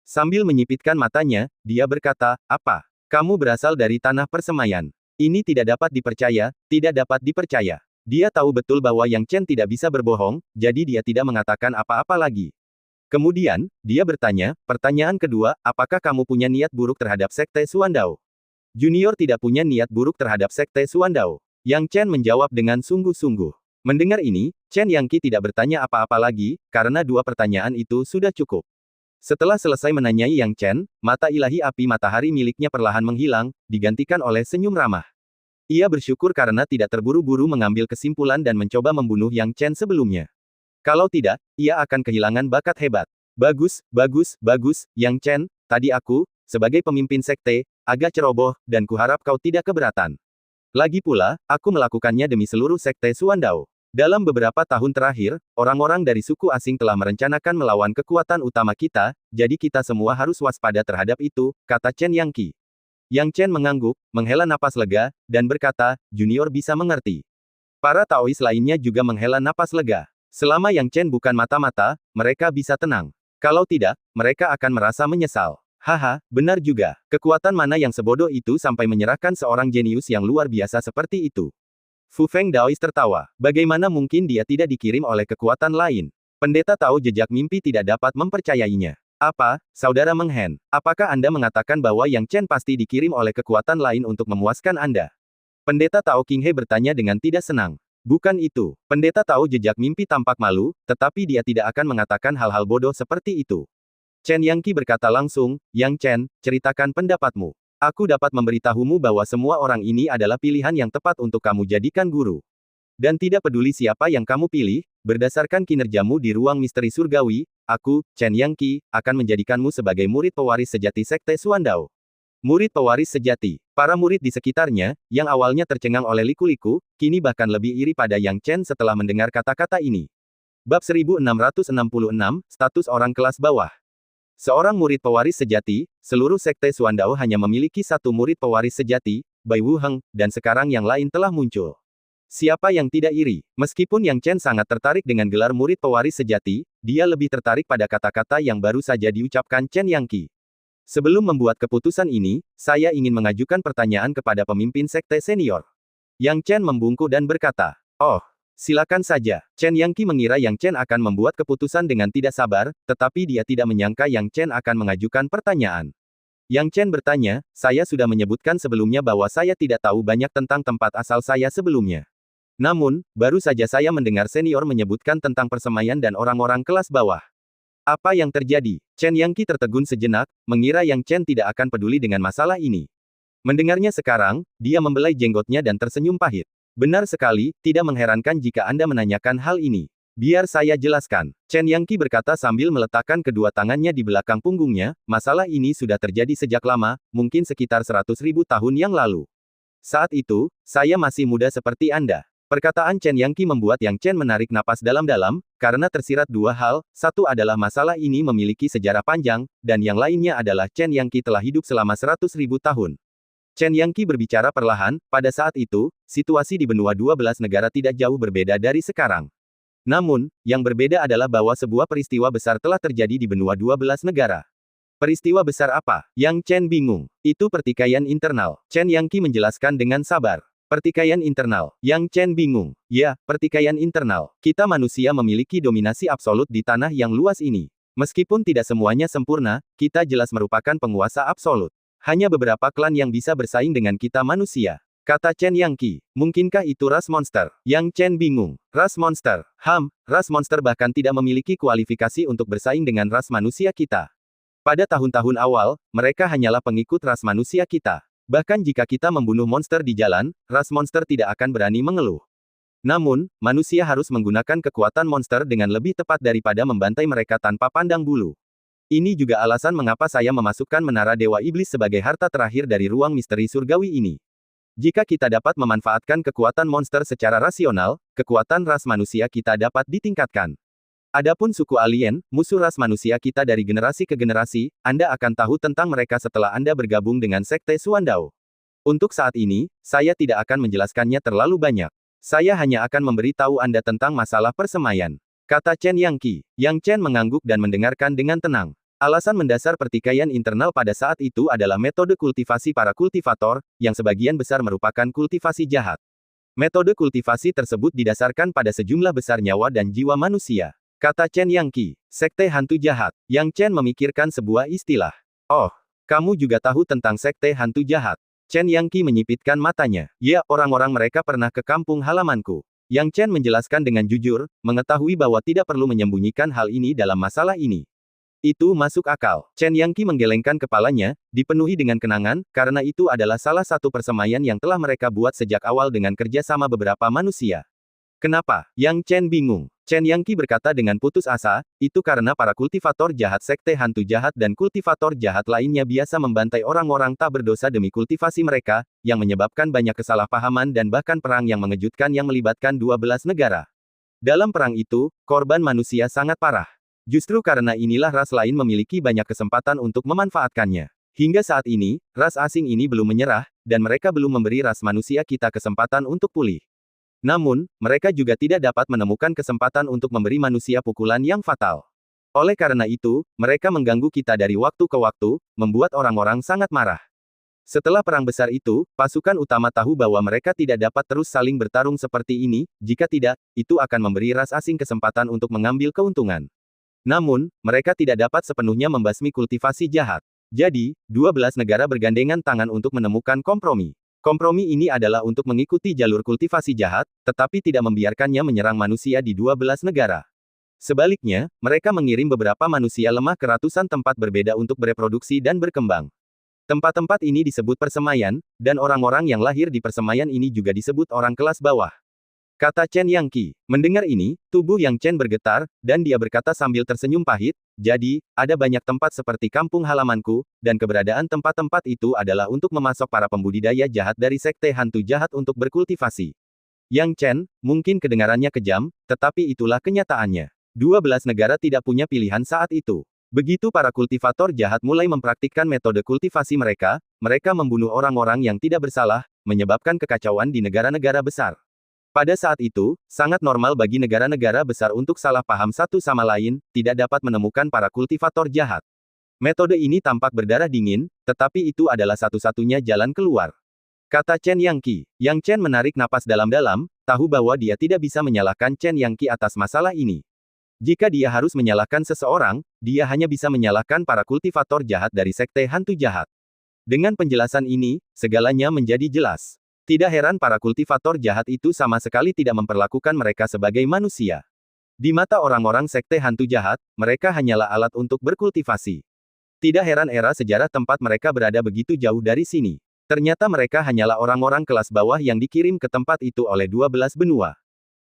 Sambil menyipitkan matanya, dia berkata, "Apa? Kamu berasal dari tanah persemaian. Ini tidak dapat dipercaya, tidak dapat dipercaya." Dia tahu betul bahwa Yang Chen tidak bisa berbohong, jadi dia tidak mengatakan apa-apa lagi. Kemudian, dia bertanya, "Pertanyaan kedua, apakah kamu punya niat buruk terhadap sekte Suandao?" Junior tidak punya niat buruk terhadap sekte Suandao. Yang Chen menjawab dengan sungguh-sungguh. Mendengar ini, Chen Yangqi tidak bertanya apa-apa lagi, karena dua pertanyaan itu sudah cukup. Setelah selesai menanyai Yang Chen, mata ilahi api matahari miliknya perlahan menghilang, digantikan oleh senyum ramah. Ia bersyukur karena tidak terburu-buru mengambil kesimpulan dan mencoba membunuh Yang Chen sebelumnya. Kalau tidak, ia akan kehilangan bakat hebat. Bagus, Yang Chen, tadi aku, sebagai pemimpin sekte, agak ceroboh, dan kuharap kau tidak keberatan. Lagi pula, aku melakukannya demi seluruh sekte Suandao. Dalam beberapa tahun terakhir, orang-orang dari suku asing telah merencanakan melawan kekuatan utama kita, jadi kita semua harus waspada terhadap itu, kata Chen Yangqi. Yang Chen mengangguk, menghela napas lega, dan berkata, "Junior bisa mengerti." Para Taois lainnya juga menghela napas lega. Selama Yang Chen bukan mata-mata, mereka bisa tenang. Kalau tidak, mereka akan merasa menyesal. Haha, benar juga. Kekuatan mana yang sebodoh itu sampai menyerahkan seorang jenius yang luar biasa seperti itu? Fu Feng Daois tertawa. Bagaimana mungkin dia tidak dikirim oleh kekuatan lain? Pendeta tahu jejak mimpi tidak dapat mempercayainya. Apa, Saudara Meng Hen? Apakah Anda mengatakan bahwa Yang Chen pasti dikirim oleh kekuatan lain untuk memuaskan Anda? Pendeta Tao Qinghe bertanya dengan tidak senang. Bukan itu. Pendeta tahu jejak mimpi tampak malu, tetapi dia tidak akan mengatakan hal-hal bodoh seperti itu. Chen Yangqi berkata langsung, "Yang Chen, ceritakan pendapatmu. Aku dapat memberitahumu bahwa semua orang ini adalah pilihan yang tepat untuk kamu jadikan guru. Dan tidak peduli siapa yang kamu pilih, berdasarkan kinerjamu di ruang misteri surgawi, aku, Chen Yangqi, akan menjadikanmu sebagai murid pewaris sejati sekte Suandao." Murid pewaris sejati. Para murid di sekitarnya, yang awalnya tercengang oleh liku-liku, kini bahkan lebih iri pada Yang Chen setelah mendengar kata-kata ini. Bab 1666, status orang kelas bawah. Seorang murid pewaris sejati, seluruh sekte Suandao hanya memiliki satu murid pewaris sejati, Bai Wu Heng, dan sekarang yang lain telah muncul. Siapa yang tidak iri? Meskipun Yang Chen sangat tertarik dengan gelar murid pewaris sejati, dia lebih tertarik pada kata-kata yang baru saja diucapkan Chen Yangqi. Sebelum membuat keputusan ini, saya ingin mengajukan pertanyaan kepada pemimpin sekte senior. Yang Chen membungkuk dan berkata, "Oh, silakan saja." Chen Yangqi mengira Yang Chen akan membuat keputusan dengan tidak sabar, tetapi dia tidak menyangka Yang Chen akan mengajukan pertanyaan. Yang Chen bertanya, "Saya sudah menyebutkan sebelumnya bahwa saya tidak tahu banyak tentang tempat asal saya sebelumnya. Namun, baru saja saya mendengar senior menyebutkan tentang persemaian dan orang-orang kelas bawah. Apa yang terjadi?" Chen Yangqi tertegun sejenak, mengira Yang Chen tidak akan peduli dengan masalah ini. Mendengarnya sekarang, dia membelai jenggotnya dan tersenyum pahit. Benar sekali, tidak mengherankan jika Anda menanyakan hal ini. Biar saya jelaskan. Chen Yangqi berkata sambil meletakkan kedua tangannya di belakang punggungnya, masalah ini sudah terjadi sejak lama, mungkin sekitar 100.000 tahun yang lalu. Saat itu, saya masih muda seperti Anda. Perkataan Chen Yangqi membuat Yang Chen menarik napas dalam-dalam, karena tersirat dua hal, satu adalah masalah ini memiliki sejarah panjang, dan yang lainnya adalah Chen Yangqi telah hidup selama 100.000 tahun. Chen Yangqi berbicara perlahan, pada saat itu, situasi di benua 12 negara tidak jauh berbeda dari sekarang. Namun, yang berbeda adalah bahwa sebuah peristiwa besar telah terjadi di benua 12 negara. Peristiwa besar apa? Yang Chen bingung. Itu pertikaian internal. Chen Yangqi menjelaskan dengan sabar. Pertikaian internal. Yang Chen bingung. Ya, pertikaian internal. Kita manusia memiliki dominasi absolut di tanah yang luas ini. Meskipun tidak semuanya sempurna, kita jelas merupakan penguasa absolut. Hanya beberapa klan yang bisa bersaing dengan kita manusia. Kata Chen Yangqi. Mungkinkah itu ras monster? Yang Chen bingung. Ras monster? Ras monster bahkan tidak memiliki kualifikasi untuk bersaing dengan ras manusia kita. Pada tahun-tahun awal, mereka hanyalah pengikut ras manusia kita. Bahkan jika kita membunuh monster di jalan, ras monster tidak akan berani mengeluh. Namun, manusia harus menggunakan kekuatan monster dengan lebih tepat daripada membantai mereka tanpa pandang bulu. Ini juga alasan mengapa saya memasukkan Menara Dewa Iblis sebagai harta terakhir dari ruang misteri surgawi ini. Jika kita dapat memanfaatkan kekuatan monster secara rasional, kekuatan ras manusia kita dapat ditingkatkan. Adapun suku alien, musuh ras manusia kita dari generasi ke generasi, Anda akan tahu tentang mereka setelah Anda bergabung dengan Sekte Suandao. Untuk saat ini, saya tidak akan menjelaskannya terlalu banyak. Saya hanya akan memberi tahu Anda tentang masalah persemaian. Kata Chen Yangqi. Yang Chen mengangguk dan mendengarkan dengan tenang. Alasan mendasar pertikaian internal pada saat itu adalah metode kultivasi para kultivator, yang sebagian besar merupakan kultivasi jahat. Metode kultivasi tersebut didasarkan pada sejumlah besar nyawa dan jiwa manusia. Kata Chen Yangqi. Sekte hantu jahat. Yang Chen memikirkan sebuah istilah. Oh, kamu juga tahu tentang sekte hantu jahat. Chen Yangqi menyipitkan matanya. Ya, orang-orang mereka pernah ke kampung halamanku. Yang Chen menjelaskan dengan jujur, mengetahui bahwa tidak perlu menyembunyikan hal ini dalam masalah ini. Itu masuk akal. Chen Yangqi menggelengkan kepalanya, dipenuhi dengan kenangan, karena itu adalah salah satu persemaian yang telah mereka buat sejak awal dengan kerja sama beberapa manusia. Kenapa? Yang Chen bingung. Chen Yangqi berkata dengan putus asa, itu karena para kultivator jahat sekte hantu jahat dan kultivator jahat lainnya biasa membantai orang-orang tak berdosa demi kultivasi mereka, yang menyebabkan banyak kesalahpahaman dan bahkan perang yang mengejutkan yang melibatkan 12 negara. Dalam perang itu, korban manusia sangat parah. Justru karena inilah ras lain memiliki banyak kesempatan untuk memanfaatkannya. Hingga saat ini, ras asing ini belum menyerah, dan mereka belum memberi ras manusia kita kesempatan untuk pulih. Namun, mereka juga tidak dapat menemukan kesempatan untuk memberi manusia pukulan yang fatal. Oleh karena itu, mereka mengganggu kita dari waktu ke waktu, membuat orang-orang sangat marah. Setelah perang besar itu, pasukan utama tahu bahwa mereka tidak dapat terus saling bertarung seperti ini, jika tidak, itu akan memberi ras asing kesempatan untuk mengambil keuntungan. Namun, mereka tidak dapat sepenuhnya membasmi kultivasi jahat. Jadi, 12 negara bergandengan tangan untuk menemukan kompromi. Kompromi ini adalah untuk mengikuti jalur kultivasi jahat, tetapi tidak membiarkannya menyerang manusia di 12 negara. Sebaliknya, mereka mengirim beberapa manusia lemah ke ratusan tempat berbeda untuk bereproduksi dan berkembang. Tempat-tempat ini disebut persemaian, dan orang-orang yang lahir di persemaian ini juga disebut orang kelas bawah. Kata Chen Yangqi. Mendengar ini, tubuh Yang Chen bergetar, dan dia berkata sambil tersenyum pahit, jadi, ada banyak tempat seperti kampung halamanku, dan keberadaan tempat-tempat itu adalah untuk memasok para pembudidaya jahat dari sekte hantu jahat untuk berkultivasi. Yang Chen, mungkin kedengarannya kejam, tetapi itulah kenyataannya. 12 negara tidak punya pilihan saat itu. Begitu para kultivator jahat mulai mempraktikkan metode kultivasi mereka, mereka membunuh orang-orang yang tidak bersalah, menyebabkan kekacauan di negara-negara besar. Pada saat itu, sangat normal bagi negara-negara besar untuk salah paham satu sama lain, tidak dapat menemukan para kultivator jahat. Metode ini tampak berdarah dingin, tetapi itu adalah satu-satunya jalan keluar. Kata Chen Yangqi. Yang Chen menarik napas dalam-dalam, tahu bahwa dia tidak bisa menyalahkan Chen Yangqi atas masalah ini. Jika dia harus menyalahkan seseorang, dia hanya bisa menyalahkan para kultivator jahat dari sekte hantu jahat. Dengan penjelasan ini, segalanya menjadi jelas. Tidak heran para kultivator jahat itu sama sekali tidak memperlakukan mereka sebagai manusia. Di mata orang-orang sekte hantu jahat, mereka hanyalah alat untuk berkultivasi. Tidak heran era sejarah tempat mereka berada begitu jauh dari sini. Ternyata mereka hanyalah orang-orang kelas bawah yang dikirim ke tempat itu oleh 12 benua.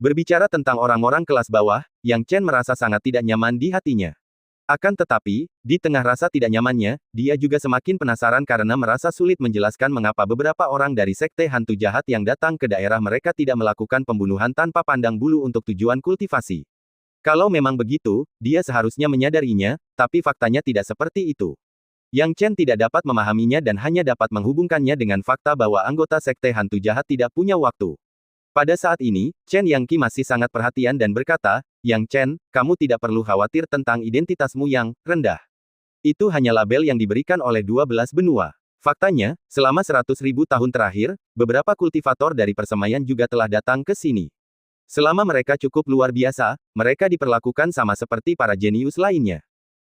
Berbicara tentang orang-orang kelas bawah, Yang Chen merasa sangat tidak nyaman di hatinya. Akan tetapi, di tengah rasa tidak nyamannya, dia juga semakin penasaran karena merasa sulit menjelaskan mengapa beberapa orang dari sekte hantu jahat yang datang ke daerah mereka tidak melakukan pembunuhan tanpa pandang bulu untuk tujuan kultivasi. Kalau memang begitu, dia seharusnya menyadarinya, tapi faktanya tidak seperti itu. Yang Chen tidak dapat memahaminya dan hanya dapat menghubungkannya dengan fakta bahwa anggota sekte hantu jahat tidak punya waktu. Pada saat ini, Chen Yangqi masih sangat perhatian dan berkata, Yang Chen, kamu tidak perlu khawatir tentang identitasmu yang rendah. Itu hanya label yang diberikan oleh 12 benua. Faktanya, selama 100.000 tahun terakhir, beberapa kultivator dari persemaian juga telah datang ke sini. Selama mereka cukup luar biasa, mereka diperlakukan sama seperti para jenius lainnya.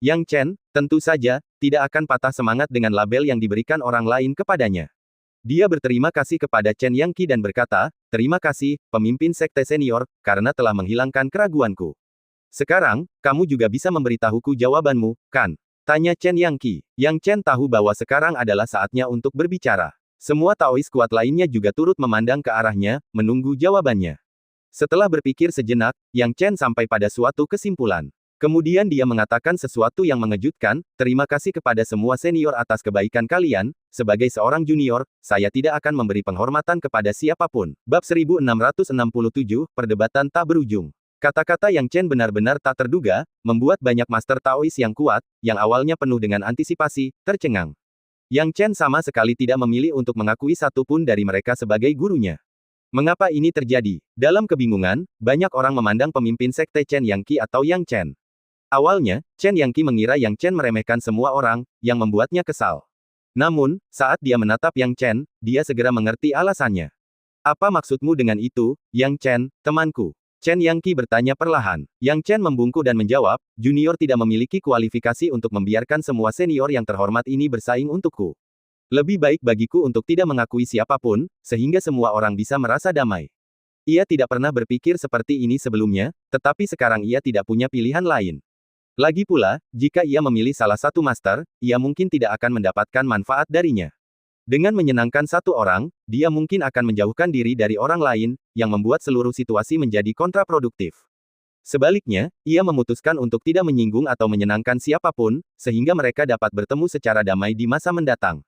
Yang Chen, tentu saja, tidak akan patah semangat dengan label yang diberikan orang lain kepadanya. Dia berterima kasih kepada Chen Yangqi dan berkata, terima kasih, pemimpin sekte senior, karena telah menghilangkan keraguanku. Sekarang, kamu juga bisa memberitahuku jawabanmu, kan? Tanya Chen Yangqi. Yang Chen tahu bahwa sekarang adalah saatnya untuk berbicara. Semua Taois kuat lainnya juga turut memandang ke arahnya, menunggu jawabannya. Setelah berpikir sejenak, Yang Chen sampai pada suatu kesimpulan. Kemudian dia mengatakan sesuatu yang mengejutkan, terima kasih kepada semua senior atas kebaikan kalian, sebagai seorang junior, saya tidak akan memberi penghormatan kepada siapapun. Bab 1667, Perdebatan Tak Berujung. Kata-kata Yang Chen benar-benar tak terduga, membuat banyak master Taois yang kuat, yang awalnya penuh dengan antisipasi, tercengang. Yang Chen sama sekali tidak memilih untuk mengakui satupun dari mereka sebagai gurunya. Mengapa ini terjadi? Dalam kebingungan, banyak orang memandang pemimpin sekte Chen Yangqi atau Yang Chen. Awalnya, Chen Yangqi mengira Yang Chen meremehkan semua orang, yang membuatnya kesal. Namun, saat dia menatap Yang Chen, dia segera mengerti alasannya. Apa maksudmu dengan itu, Yang Chen, temanku? Chen Yangqi bertanya perlahan. Yang Chen membungkuk dan menjawab, junior tidak memiliki kualifikasi untuk membiarkan semua senior yang terhormat ini bersaing untukku. Lebih baik bagiku untuk tidak mengakui siapapun, sehingga semua orang bisa merasa damai. Ia tidak pernah berpikir seperti ini sebelumnya, tetapi sekarang ia tidak punya pilihan lain. Lagi pula, jika ia memilih salah satu master, ia mungkin tidak akan mendapatkan manfaat darinya. Dengan menyenangkan satu orang, dia mungkin akan menjauhkan diri dari orang lain, yang membuat seluruh situasi menjadi kontraproduktif. Sebaliknya, ia memutuskan untuk tidak menyinggung atau menyenangkan siapapun, sehingga mereka dapat bertemu secara damai di masa mendatang.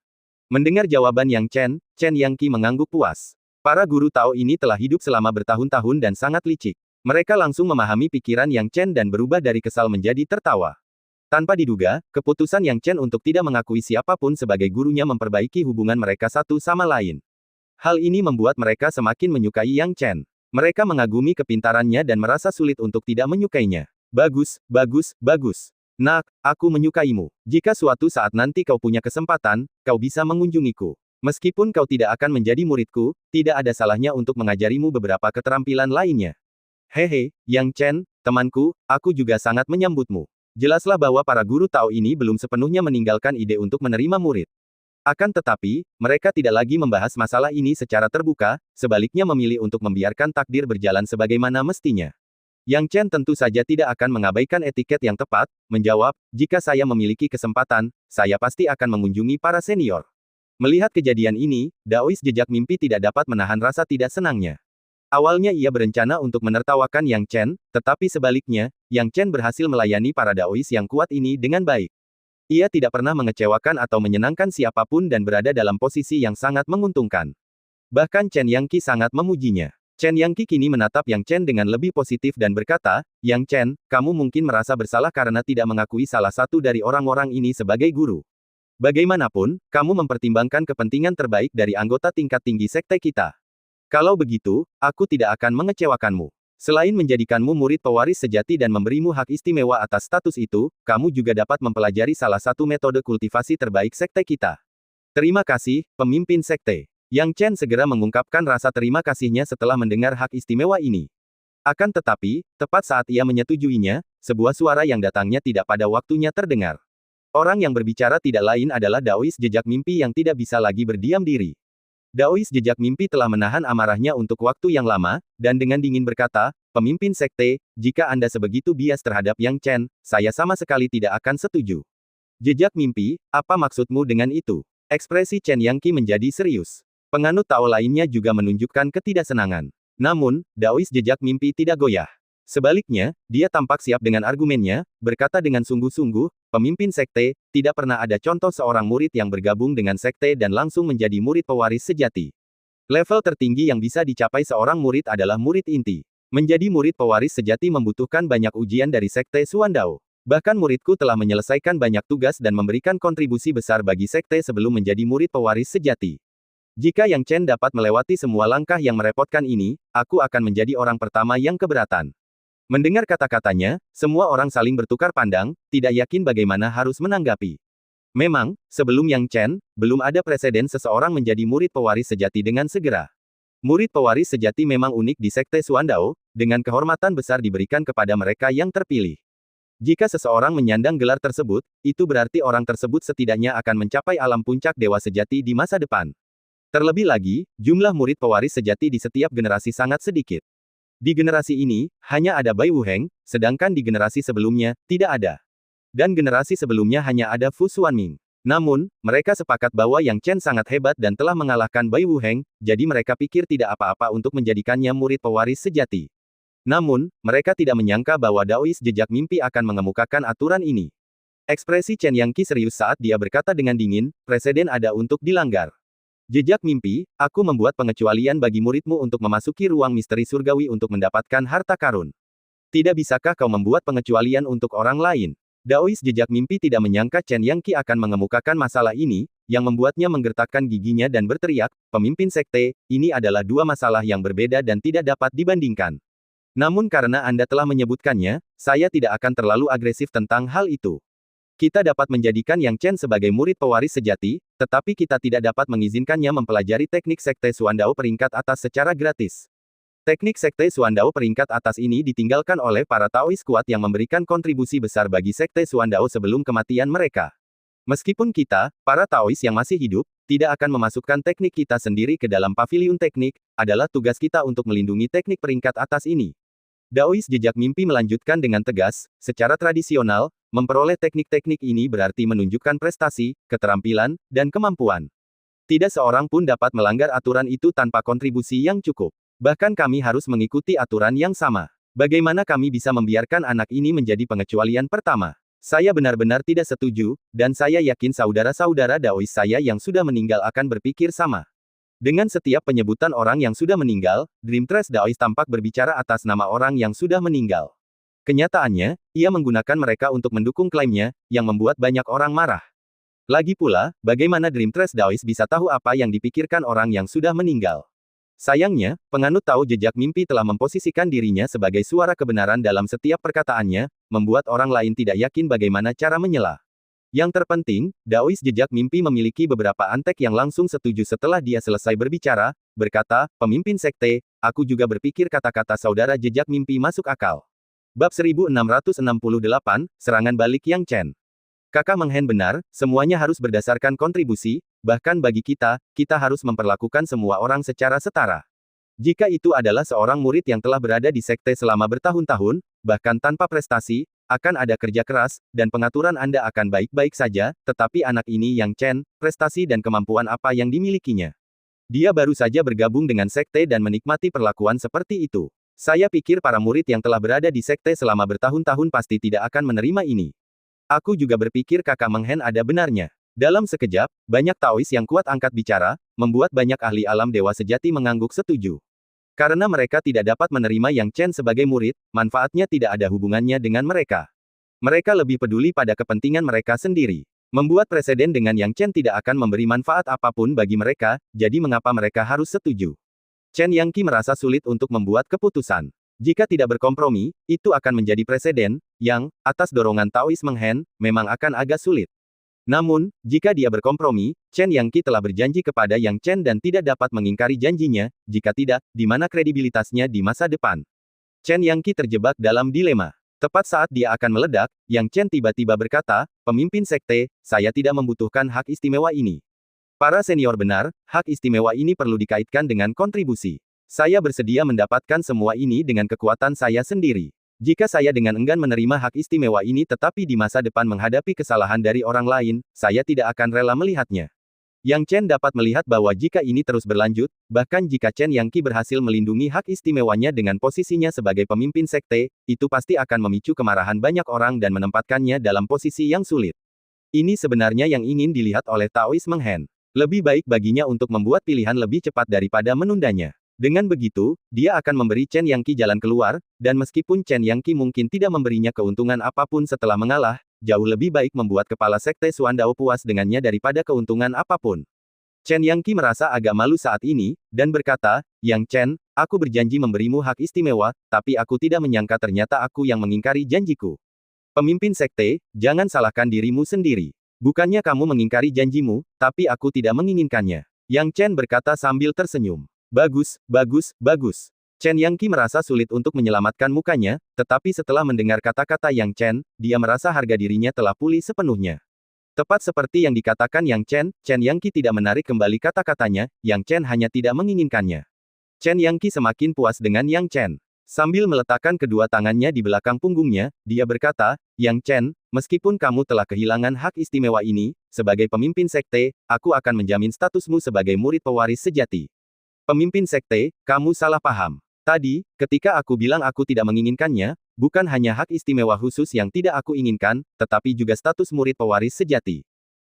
Mendengar jawaban Yang Chen, Chen Yangqi mengangguk puas. Para guru Tao ini telah hidup selama bertahun-tahun dan sangat licik. Mereka langsung memahami pikiran Yang Chen dan berubah dari kesal menjadi tertawa. Tanpa diduga, keputusan Yang Chen untuk tidak mengakui siapapun sebagai gurunya memperbaiki hubungan mereka satu sama lain. Hal ini membuat mereka semakin menyukai Yang Chen. Mereka mengagumi kepintarannya dan merasa sulit untuk tidak menyukainya. Bagus, bagus, bagus. Nak, aku menyukaimu. Jika suatu saat nanti kau punya kesempatan, kau bisa mengunjungiku. Meskipun kau tidak akan menjadi muridku, tidak ada salahnya untuk mengajarimu beberapa keterampilan lainnya. Hehe, Yang Chen, temanku, aku juga sangat menyambutmu. Jelaslah bahwa para guru Tao ini belum sepenuhnya meninggalkan ide untuk menerima murid. Akan tetapi, mereka tidak lagi membahas masalah ini secara terbuka, sebaliknya memilih untuk membiarkan takdir berjalan sebagaimana mestinya. Yang Chen tentu saja tidak akan mengabaikan etiket yang tepat, menjawab, jika saya memiliki kesempatan, saya pasti akan mengunjungi para senior. Melihat kejadian ini, Daois jejak mimpi tidak dapat menahan rasa tidak senangnya. Awalnya ia berencana untuk menertawakan Yang Chen, tetapi sebaliknya, Yang Chen berhasil melayani para Daois yang kuat ini dengan baik. Ia tidak pernah mengecewakan atau menyenangkan siapapun dan berada dalam posisi yang sangat menguntungkan. Bahkan Chen Yangqi sangat memujinya. Chen Yangqi kini menatap Yang Chen dengan lebih positif dan berkata, Yang Chen, kamu mungkin merasa bersalah karena tidak mengakui salah satu dari orang-orang ini sebagai guru. Bagaimanapun, kamu mempertimbangkan kepentingan terbaik dari anggota tingkat tinggi sekte kita. Kalau begitu, aku tidak akan mengecewakanmu. Selain menjadikanmu murid pewaris sejati dan memberimu hak istimewa atas status itu, kamu juga dapat mempelajari salah satu metode kultivasi terbaik sekte kita. Terima kasih, pemimpin sekte. Yang Chen segera mengungkapkan rasa terima kasihnya setelah mendengar hak istimewa ini. Akan tetapi, tepat saat ia menyetujuinya, sebuah suara yang datangnya tidak pada waktunya terdengar. Orang yang berbicara tidak lain adalah Daois jejak mimpi yang tidak bisa lagi berdiam diri. Daois jejak mimpi telah menahan amarahnya untuk waktu yang lama, dan dengan dingin berkata, pemimpin sekte, jika Anda sebegitu bias terhadap Yang Chen, saya sama sekali tidak akan setuju. Jejak mimpi, apa maksudmu dengan itu? Ekspresi Chen Yangqi menjadi serius. Penganut Tao lainnya juga menunjukkan ketidaksenangan. Namun, Daois jejak mimpi tidak goyah. Sebaliknya, dia tampak siap dengan argumennya, berkata dengan sungguh-sungguh, pemimpin sekte, tidak pernah ada contoh seorang murid yang bergabung dengan sekte dan langsung menjadi murid pewaris sejati. Level tertinggi yang bisa dicapai seorang murid adalah murid inti. Menjadi murid pewaris sejati membutuhkan banyak ujian dari sekte Suandao. Bahkan muridku telah menyelesaikan banyak tugas dan memberikan kontribusi besar bagi sekte sebelum menjadi murid pewaris sejati. Jika Yang Chen dapat melewati semua langkah yang merepotkan ini, aku akan menjadi orang pertama yang keberatan. Mendengar kata-katanya, semua orang saling bertukar pandang, tidak yakin bagaimana harus menanggapi. Memang, sebelum Yang Chen, belum ada preseden seseorang menjadi murid pewaris sejati dengan segera. Murid pewaris sejati memang unik di sekte Suandao, dengan kehormatan besar diberikan kepada mereka yang terpilih. Jika seseorang menyandang gelar tersebut, itu berarti orang tersebut setidaknya akan mencapai alam puncak dewa sejati di masa depan. Terlebih lagi, jumlah murid pewaris sejati di setiap generasi sangat sedikit. Di generasi ini, hanya ada Bai Wuheng, sedangkan di generasi sebelumnya, tidak ada. Dan generasi sebelumnya hanya ada Fu Xuanming. Namun, mereka sepakat bahwa Yang Chen sangat hebat dan telah mengalahkan Bai Wuheng, jadi mereka pikir tidak apa-apa untuk menjadikannya murid pewaris sejati. Namun, mereka tidak menyangka bahwa Daois jejak mimpi akan mengemukakan aturan ini. Ekspresi Chen Yangqi serius saat dia berkata dengan dingin, preseden ada untuk dilanggar. Jejak mimpi, aku membuat pengecualian bagi muridmu untuk memasuki ruang misteri surgawi untuk mendapatkan harta karun. Tidak bisakah kau membuat pengecualian untuk orang lain? Daois jejak mimpi tidak menyangka Chen Yangqi akan mengemukakan masalah ini, yang membuatnya menggertakkan giginya dan berteriak, pemimpin sekte, ini adalah dua masalah yang berbeda dan tidak dapat dibandingkan. Namun karena Anda telah menyebutkannya, saya tidak akan terlalu agresif tentang hal itu. Kita dapat menjadikan Yang Chen sebagai murid pewaris sejati, tetapi kita tidak dapat mengizinkannya mempelajari teknik sekte Suandao peringkat atas secara gratis. Teknik sekte Suandao peringkat atas ini ditinggalkan oleh para Taois kuat yang memberikan kontribusi besar bagi sekte Suandao sebelum kematian mereka. Meskipun kita, para Taois yang masih hidup, tidak akan memasukkan teknik kita sendiri ke dalam paviliun teknik, adalah tugas kita untuk melindungi teknik peringkat atas ini. Daois jejak mimpi melanjutkan dengan tegas, secara tradisional, memperoleh teknik-teknik ini berarti menunjukkan prestasi, keterampilan, dan kemampuan. Tidak seorang pun dapat melanggar aturan itu tanpa kontribusi yang cukup. Bahkan kami harus mengikuti aturan yang sama. Bagaimana kami bisa membiarkan anak ini menjadi pengecualian pertama? Saya benar-benar tidak setuju, dan saya yakin saudara-saudara Daois saya yang sudah meninggal akan berpikir sama. Dengan setiap penyebutan orang yang sudah meninggal, Dream Trace Daois tampak berbicara atas nama orang yang sudah meninggal. Kenyataannya, ia menggunakan mereka untuk mendukung klaimnya, yang membuat banyak orang marah. Lagi pula, bagaimana Dream Trace Daois bisa tahu apa yang dipikirkan orang yang sudah meninggal? Sayangnya, penganut Tao jejak mimpi telah memposisikan dirinya sebagai suara kebenaran dalam setiap perkataannya, membuat orang lain tidak yakin bagaimana cara menyela. Yang terpenting, Daois jejak mimpi memiliki beberapa antek yang langsung setuju setelah dia selesai berbicara, berkata, pemimpin sekte, aku juga berpikir kata-kata saudara jejak mimpi masuk akal. Bab 1668, Serangan Balik Yang Chen. Kakak Meng Hen benar, semuanya harus berdasarkan kontribusi, bahkan bagi kita, kita harus memperlakukan semua orang secara setara. Jika itu adalah seorang murid yang telah berada di sekte selama bertahun-tahun, bahkan tanpa prestasi, akan ada kerja keras, dan pengaturan Anda akan baik-baik saja, tetapi anak ini Yang Chen, prestasi dan kemampuan apa yang dimilikinya? Dia baru saja bergabung dengan sekte dan menikmati perlakuan seperti itu. Saya pikir para murid yang telah berada di sekte selama bertahun-tahun pasti tidak akan menerima ini. Aku juga berpikir kakak Meng Hen ada benarnya. Dalam sekejap, banyak Taois yang kuat angkat bicara, membuat banyak ahli alam dewa sejati mengangguk setuju. Karena mereka tidak dapat menerima Yang Chen sebagai murid, manfaatnya tidak ada hubungannya dengan mereka. Mereka lebih peduli pada kepentingan mereka sendiri. Membuat preseden dengan Yang Chen tidak akan memberi manfaat apapun bagi mereka, jadi mengapa mereka harus setuju? Chen Yangqi merasa sulit untuk membuat keputusan. Jika tidak berkompromi, itu akan menjadi preseden, yang, atas dorongan Taois Meng Hen, memang akan agak sulit. Namun, jika dia berkompromi, Chen Yangqi telah berjanji kepada Yang Chen dan tidak dapat mengingkari janjinya, jika tidak, di mana kredibilitasnya di masa depan. Chen Yangqi terjebak dalam dilema. Tepat saat dia akan meledak, Yang Chen tiba-tiba berkata, pemimpin sekte, saya tidak membutuhkan hak istimewa ini. Para senior benar, hak istimewa ini perlu dikaitkan dengan kontribusi. Saya bersedia mendapatkan semua ini dengan kekuatan saya sendiri. Jika saya dengan enggan menerima hak istimewa ini tetapi di masa depan menghadapi kesalahan dari orang lain, saya tidak akan rela melihatnya. Yang Chen dapat melihat bahwa jika ini terus berlanjut, bahkan jika Chen Yangqi berhasil melindungi hak istimewanya dengan posisinya sebagai pemimpin sekte, itu pasti akan memicu kemarahan banyak orang dan menempatkannya dalam posisi yang sulit. Ini sebenarnya yang ingin dilihat oleh Taoist Meng Hen. Lebih baik baginya untuk membuat pilihan lebih cepat daripada menundanya. Dengan begitu, dia akan memberi Chen Yangqi jalan keluar, dan meskipun Chen Yangqi mungkin tidak memberinya keuntungan apapun setelah mengalah, jauh lebih baik membuat kepala sekte Suandao puas dengannya daripada keuntungan apapun. Chen Yangqi merasa agak malu saat ini, dan berkata, Yang Chen, aku berjanji memberimu hak istimewa, tapi aku tidak menyangka ternyata aku yang mengingkari janjiku. Pemimpin sekte, jangan salahkan dirimu sendiri. Bukannya kamu mengingkari janjimu, tapi aku tidak menginginkannya. Yang Chen berkata sambil tersenyum. Bagus, bagus, bagus. Chen Yangqi merasa sulit untuk menyelamatkan mukanya, tetapi setelah mendengar kata-kata Yang Chen, dia merasa harga dirinya telah pulih sepenuhnya. Tepat seperti yang dikatakan Yang Chen, Chen Yangqi tidak menarik kembali kata-katanya, Yang Chen hanya tidak menginginkannya. Chen Yangqi semakin puas dengan Yang Chen. Sambil meletakkan kedua tangannya di belakang punggungnya, dia berkata, Yang Chen, meskipun kamu telah kehilangan hak istimewa ini, sebagai pemimpin sekte, aku akan menjamin statusmu sebagai murid pewaris sejati. Pemimpin sekte, kamu salah paham. Tadi, ketika aku bilang aku tidak menginginkannya, bukan hanya hak istimewa khusus yang tidak aku inginkan, tetapi juga status murid pewaris sejati.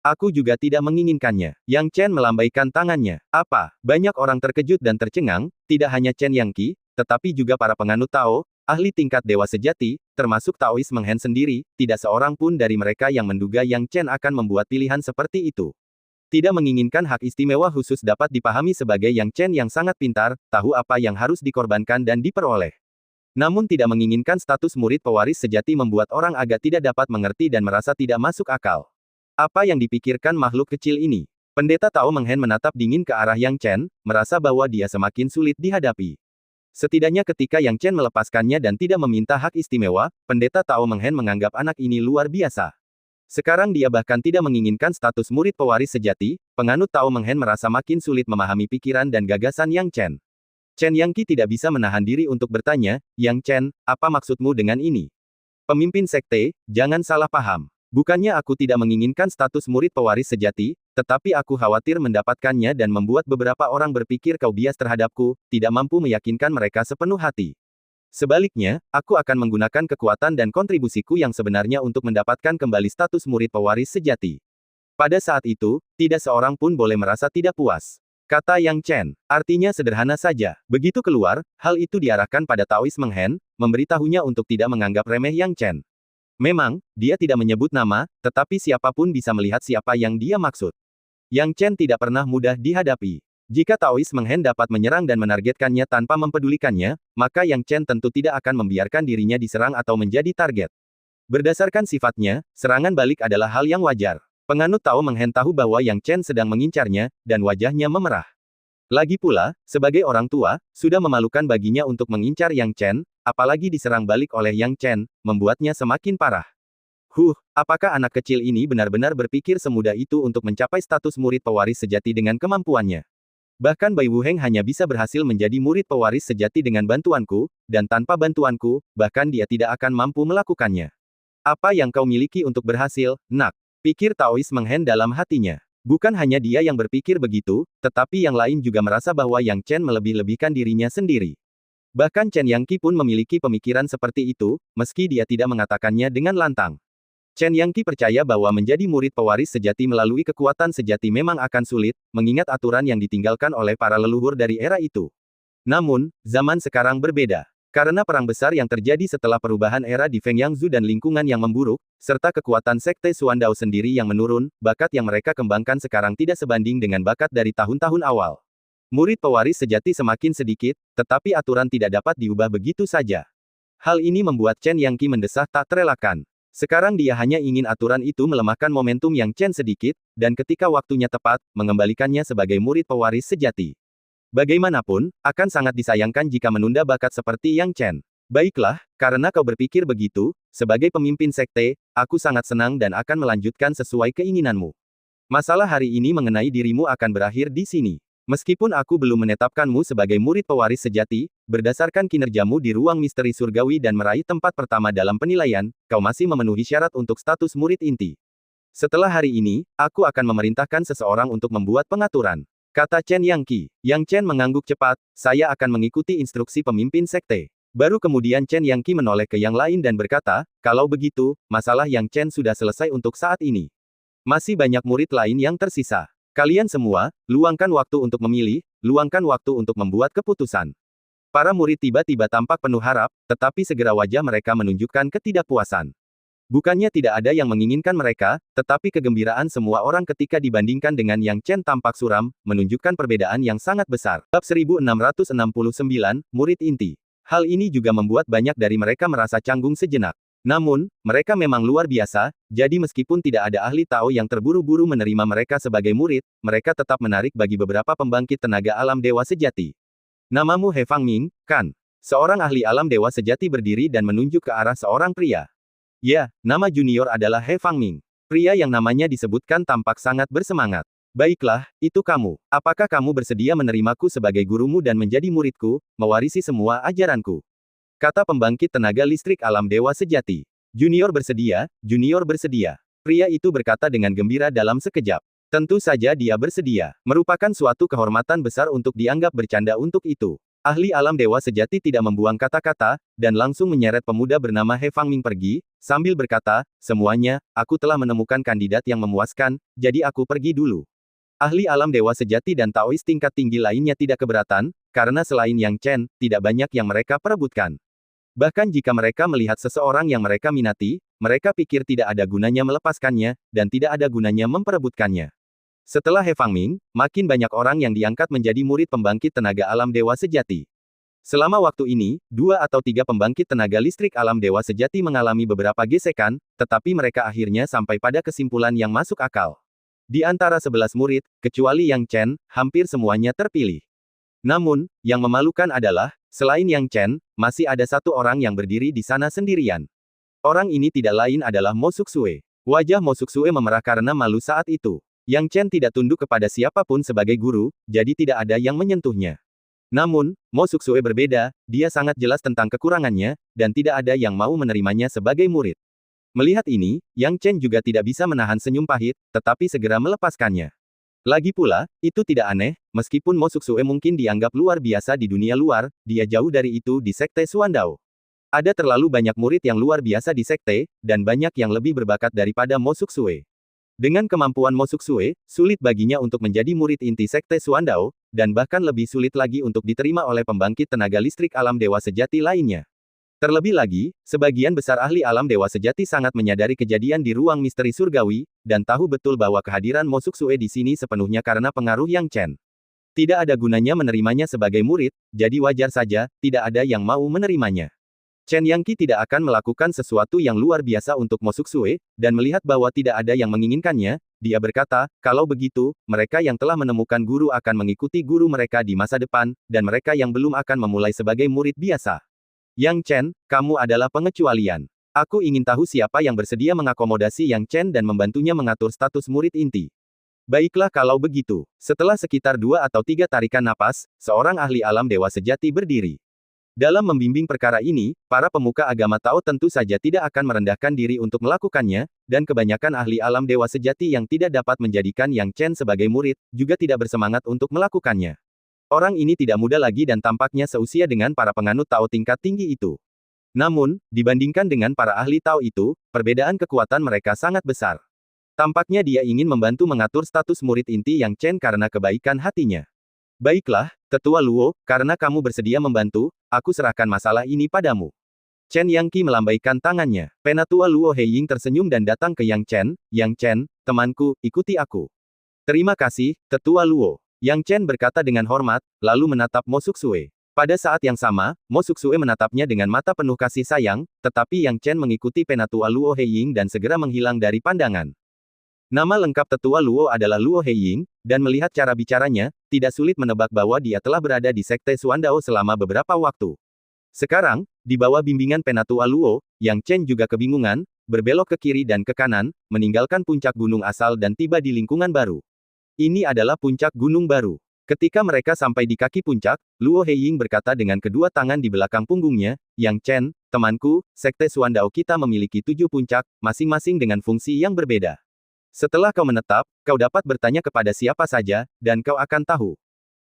Aku juga tidak menginginkannya. Yang Chen melambaikan tangannya. Apa? Banyak orang terkejut dan tercengang, tidak hanya Chen Yangqi, tetapi juga para penganut Tao, ahli tingkat dewa sejati, termasuk Taoist Meng Hen sendiri, tidak seorang pun dari mereka yang menduga Yang Chen akan membuat pilihan seperti itu. Tidak menginginkan hak istimewa khusus dapat dipahami sebagai Yang Chen yang sangat pintar, tahu apa yang harus dikorbankan dan diperoleh. Namun tidak menginginkan status murid pewaris sejati membuat orang agak tidak dapat mengerti dan merasa tidak masuk akal. Apa yang dipikirkan makhluk kecil ini? Pendeta Tao Meng Hen menatap dingin ke arah Yang Chen, merasa bahwa dia semakin sulit dihadapi. Setidaknya ketika Yang Chen melepaskannya dan tidak meminta hak istimewa, Pendeta Tao Meng Hen menganggap anak ini luar biasa. Sekarang dia bahkan tidak menginginkan status murid pewaris sejati, penganut Tao Meng Hen merasa makin sulit memahami pikiran dan gagasan Yang Chen. Chen Yangqi tidak bisa menahan diri untuk bertanya, Yang Chen, apa maksudmu dengan ini? Pemimpin sekte, jangan salah paham. Bukannya aku tidak menginginkan status murid pewaris sejati, tetapi aku khawatir mendapatkannya dan membuat beberapa orang berpikir kau bias terhadapku, tidak mampu meyakinkan mereka sepenuh hati. Sebaliknya, aku akan menggunakan kekuatan dan kontribusiku yang sebenarnya untuk mendapatkan kembali status murid pewaris sejati. Pada saat itu, tidak seorang pun boleh merasa tidak puas. Kata Yang Chen, artinya sederhana saja. Begitu keluar, hal itu diarahkan pada Taoist Meng Hen, memberitahunya untuk tidak menganggap remeh Yang Chen. Memang, dia tidak menyebut nama, tetapi siapapun bisa melihat siapa yang dia maksud. Yang Chen tidak pernah mudah dihadapi. Jika Taoist Meng Hen dapat menyerang dan menargetkannya tanpa mempedulikannya, maka Yang Chen tentu tidak akan membiarkan dirinya diserang atau menjadi target. Berdasarkan sifatnya, serangan balik adalah hal yang wajar. Penganut Tao Meng Hen tahu bahwa Yang Chen sedang mengincarnya, dan wajahnya memerah. Lagi pula, sebagai orang tua, sudah memalukan baginya untuk mengincar Yang Chen, apalagi diserang balik oleh Yang Chen, membuatnya semakin parah. Apakah anak kecil ini benar-benar berpikir semudah itu untuk mencapai status murid pewaris sejati dengan kemampuannya? Bahkan Bai Wuheng hanya bisa berhasil menjadi murid pewaris sejati dengan bantuanku, dan tanpa bantuanku, bahkan dia tidak akan mampu melakukannya. Apa yang kau miliki untuk berhasil, nak? Pikir Taoist Meng Hen dalam hatinya. Bukan hanya dia yang berpikir begitu, tetapi yang lain juga merasa bahwa Yang Chen melebih-lebihkan dirinya sendiri. Bahkan Chen Yangqi pun memiliki pemikiran seperti itu, meski dia tidak mengatakannya dengan lantang. Chen Yangqi percaya bahwa menjadi murid pewaris sejati melalui kekuatan sejati memang akan sulit, mengingat aturan yang ditinggalkan oleh para leluhur dari era itu. Namun, zaman sekarang berbeda. Karena perang besar yang terjadi setelah perubahan era di Feng Yangzu dan lingkungan yang memburuk, serta kekuatan sekte Suandao sendiri yang menurun, bakat yang mereka kembangkan sekarang tidak sebanding dengan bakat dari tahun-tahun awal. Murid pewaris sejati semakin sedikit, tetapi aturan tidak dapat diubah begitu saja. Hal ini membuat Chen Yangqi mendesah tak terelakkan. Sekarang dia hanya ingin aturan itu melemahkan momentum Yang Chen sedikit, dan ketika waktunya tepat, mengembalikannya sebagai murid pewaris sejati. Bagaimanapun, akan sangat disayangkan jika menunda bakat seperti Yang Chen. Baiklah, karena kau berpikir begitu, sebagai pemimpin sekte, aku sangat senang dan akan melanjutkan sesuai keinginanmu. Masalah hari ini mengenai dirimu akan berakhir di sini. Meskipun aku belum menetapkanmu sebagai murid pewaris sejati, berdasarkan kinerjamu di ruang misteri surgawi dan meraih tempat pertama dalam penilaian, kau masih memenuhi syarat untuk status murid inti. Setelah hari ini, aku akan memerintahkan seseorang untuk membuat pengaturan. Kata Chen Yangqi. Yang Chen mengangguk cepat, saya akan mengikuti instruksi pemimpin sekte. Baru kemudian Chen Yangqi menoleh ke yang lain dan berkata, kalau begitu, masalah Yang Chen sudah selesai untuk saat ini. Masih banyak murid lain yang tersisa. Kalian semua, luangkan waktu untuk memilih, luangkan waktu untuk membuat keputusan. Para murid tiba-tiba tampak penuh harap, tetapi segera wajah mereka menunjukkan ketidakpuasan. Bukannya tidak ada yang menginginkan mereka, tetapi kegembiraan semua orang ketika dibandingkan dengan Yang Chen tampak suram, menunjukkan perbedaan yang sangat besar. Bab 1669, Murid Inti. Hal ini juga membuat banyak dari mereka merasa canggung sejenak. Namun, mereka memang luar biasa, jadi meskipun tidak ada ahli Tao yang terburu-buru menerima mereka sebagai murid, mereka tetap menarik bagi beberapa pembangkit tenaga alam dewa sejati. Namamu He Fangming, kan? Seorang ahli alam dewa sejati berdiri dan menunjuk ke arah seorang pria. Ya, nama junior adalah He Fangming. Pria yang namanya disebutkan tampak sangat bersemangat. Baiklah, itu kamu. Apakah kamu bersedia menerimaku sebagai gurumu dan menjadi muridku, mewarisi semua ajaranku? Kata pembangkit tenaga listrik alam dewa sejati. Junior bersedia, junior bersedia. Pria itu berkata dengan gembira dalam sekejap. Tentu saja dia bersedia. Merupakan suatu kehormatan besar untuk dianggap bercanda untuk itu. Ahli alam dewa sejati tidak membuang kata-kata, dan langsung menyeret pemuda bernama He Fangming pergi, sambil berkata, semuanya, aku telah menemukan kandidat yang memuaskan, jadi aku pergi dulu. Ahli alam dewa sejati dan Taois tingkat tinggi lainnya tidak keberatan, karena selain Yang Chen, tidak banyak yang mereka perebutkan. Bahkan jika mereka melihat seseorang yang mereka minati, mereka pikir tidak ada gunanya melepaskannya, dan tidak ada gunanya memperebutkannya. Setelah He Fangming, makin banyak orang yang diangkat menjadi murid pembangkit tenaga alam dewa sejati. Selama waktu ini, 2 atau 3 pembangkit tenaga listrik alam dewa sejati mengalami beberapa gesekan, tetapi mereka akhirnya sampai pada kesimpulan yang masuk akal. Di antara 11 murid, kecuali Yang Chen, hampir semuanya terpilih. Namun, yang memalukan adalah, selain Yang Chen, masih ada satu orang yang berdiri di sana sendirian. Orang ini tidak lain adalah Mo Suksue. Wajah Mo Suksue memerah karena malu saat itu. Yang Chen tidak tunduk kepada siapapun sebagai guru, jadi tidak ada yang menyentuhnya. Namun, Mo Suksue berbeda, dia sangat jelas tentang kekurangannya, dan tidak ada yang mau menerimanya sebagai murid. Melihat ini, Yang Chen juga tidak bisa menahan senyum pahit, tetapi segera melepaskannya. Lagi pula, itu tidak aneh, meskipun Mo Suksue mungkin dianggap luar biasa di dunia luar, dia jauh dari itu di Sekte Suandao. Ada terlalu banyak murid yang luar biasa di sekte, dan banyak yang lebih berbakat daripada Mo Suksue. Dengan kemampuan Mo Suksue, sulit baginya untuk menjadi murid inti Sekte Suandao, dan bahkan lebih sulit lagi untuk diterima oleh pembangkit tenaga listrik alam dewa sejati lainnya. Terlebih lagi, sebagian besar ahli alam dewa sejati sangat menyadari kejadian di ruang misteri surgawi, dan tahu betul bahwa kehadiran Mo Suksue di sini sepenuhnya karena pengaruh Yang Chen. Tidak ada gunanya menerimanya sebagai murid, jadi wajar saja, tidak ada yang mau menerimanya. Chen Yangqi tidak akan melakukan sesuatu yang luar biasa untuk Mo Suksue, dan melihat bahwa tidak ada yang menginginkannya, dia berkata, kalau begitu, mereka yang telah menemukan guru akan mengikuti guru mereka di masa depan, dan mereka yang belum akan memulai sebagai murid biasa. Yang Chen, kamu adalah pengecualian. Aku ingin tahu siapa yang bersedia mengakomodasi Yang Chen dan membantunya mengatur status murid inti. Baiklah kalau begitu. Setelah sekitar 2 atau 3 tarikan napas, seorang ahli alam dewa sejati berdiri. Dalam membimbing perkara ini, para pemuka agama Tao tentu saja tidak akan merendahkan diri untuk melakukannya, dan kebanyakan ahli alam dewa sejati yang tidak dapat menjadikan Yang Chen sebagai murid, juga tidak bersemangat untuk melakukannya. Orang ini tidak muda lagi dan tampaknya seusia dengan para penganut Tao tingkat tinggi itu. Namun, dibandingkan dengan para ahli Tao itu, perbedaan kekuatan mereka sangat besar. Tampaknya dia ingin membantu mengatur status murid inti Yang Chen karena kebaikan hatinya. Baiklah, Tetua Luo, karena kamu bersedia membantu, aku serahkan masalah ini padamu. Chen Yangqi melambaikan tangannya. Penatua Luo Heiying tersenyum dan datang ke Yang Chen. Yang Chen, temanku, ikuti aku. Terima kasih, Tetua Luo. Yang Chen berkata dengan hormat, lalu menatap Mo Suksue. Pada saat yang sama, Mo Suksue menatapnya dengan mata penuh kasih sayang, tetapi Yang Chen mengikuti Penatua Luo Heiying dan segera menghilang dari pandangan. Nama lengkap Tetua Luo adalah Luo Heiying, dan melihat cara bicaranya, tidak sulit menebak bahwa dia telah berada di Sekte Suandao selama beberapa waktu. Sekarang, di bawah bimbingan Penatua Luo, Yang Chen juga kebingungan, berbelok ke kiri dan ke kanan, meninggalkan puncak gunung asal dan tiba di lingkungan baru. Ini adalah puncak gunung baru. Ketika mereka sampai di kaki puncak, Luo Heiying berkata dengan kedua tangan di belakang punggungnya, Yang Chen, temanku, Sekte Suandao kita memiliki 7 puncak, masing-masing dengan fungsi yang berbeda. Setelah kau menetap, kau dapat bertanya kepada siapa saja, dan kau akan tahu.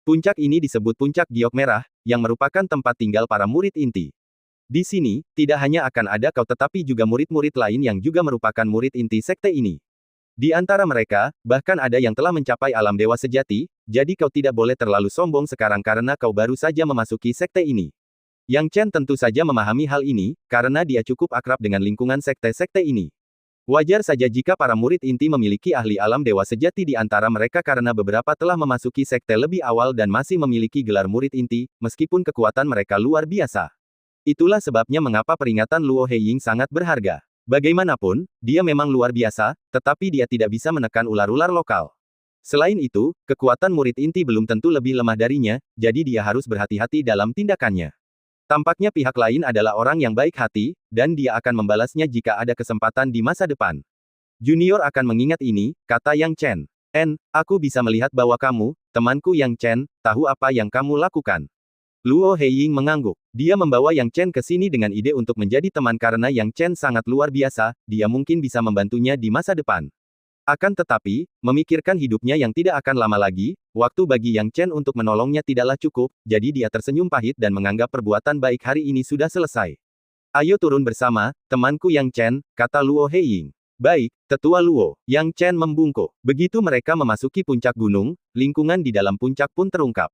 Puncak ini disebut Puncak Giok Merah, yang merupakan tempat tinggal para murid inti. Di sini, tidak hanya akan ada kau tetapi juga murid-murid lain yang juga merupakan murid inti sekte ini. Di antara mereka, bahkan ada yang telah mencapai alam dewa sejati, jadi kau tidak boleh terlalu sombong sekarang karena kau baru saja memasuki sekte ini. Yang Chen tentu saja memahami hal ini, karena dia cukup akrab dengan lingkungan sekte-sekte ini. Wajar saja jika para murid inti memiliki ahli alam dewa sejati di antara mereka karena beberapa telah memasuki sekte lebih awal dan masih memiliki gelar murid inti, meskipun kekuatan mereka luar biasa. Itulah sebabnya mengapa peringatan Luo Heiying sangat berharga. Bagaimanapun, dia memang luar biasa, tetapi dia tidak bisa menekan ular-ular lokal. Selain itu, kekuatan murid inti belum tentu lebih lemah darinya, jadi dia harus berhati-hati dalam tindakannya. Tampaknya pihak lain adalah orang yang baik hati, dan dia akan membalasnya jika ada kesempatan di masa depan. Junior akan mengingat ini, kata Yang Chen. Aku bisa melihat bahwa kamu, temanku Yang Chen, tahu apa yang kamu lakukan. Luo Heiying mengangguk. Dia membawa Yang Chen ke sini dengan ide untuk menjadi teman karena Yang Chen sangat luar biasa, dia mungkin bisa membantunya di masa depan. Akan tetapi, memikirkan hidupnya yang tidak akan lama lagi, waktu bagi Yang Chen untuk menolongnya tidaklah cukup, jadi dia tersenyum pahit dan menganggap perbuatan baik hari ini sudah selesai. Ayo turun bersama, temanku Yang Chen, kata Luo Heiying. Baik, tetua Luo. Yang Chen membungkuk. Begitu mereka memasuki puncak gunung, lingkungan di dalam puncak pun terungkap.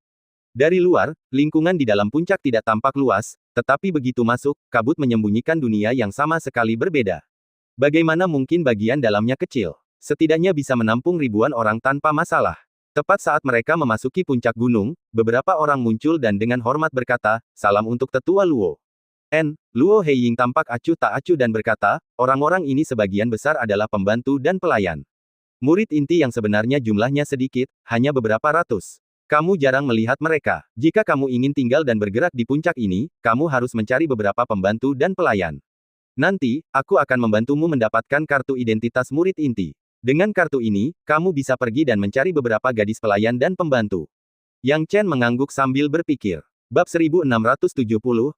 Dari luar, lingkungan di dalam puncak tidak tampak luas, tetapi begitu masuk, kabut menyembunyikan dunia yang sama sekali berbeda. Bagaimana mungkin bagian dalamnya kecil? Setidaknya bisa menampung ribuan orang tanpa masalah. Tepat saat mereka memasuki puncak gunung, beberapa orang muncul dan dengan hormat berkata, "Salam untuk tetua Luo." Luo Heiying tampak acuh tak acuh dan berkata, orang-orang ini sebagian besar adalah pembantu dan pelayan. Murid inti yang sebenarnya jumlahnya sedikit, hanya beberapa ratus. Kamu jarang melihat mereka. Jika kamu ingin tinggal dan bergerak di puncak ini, kamu harus mencari beberapa pembantu dan pelayan. Nanti, aku akan membantumu mendapatkan kartu identitas murid inti. Dengan kartu ini, kamu bisa pergi dan mencari beberapa gadis pelayan dan pembantu. Yang Chen mengangguk sambil berpikir. Bab 1670,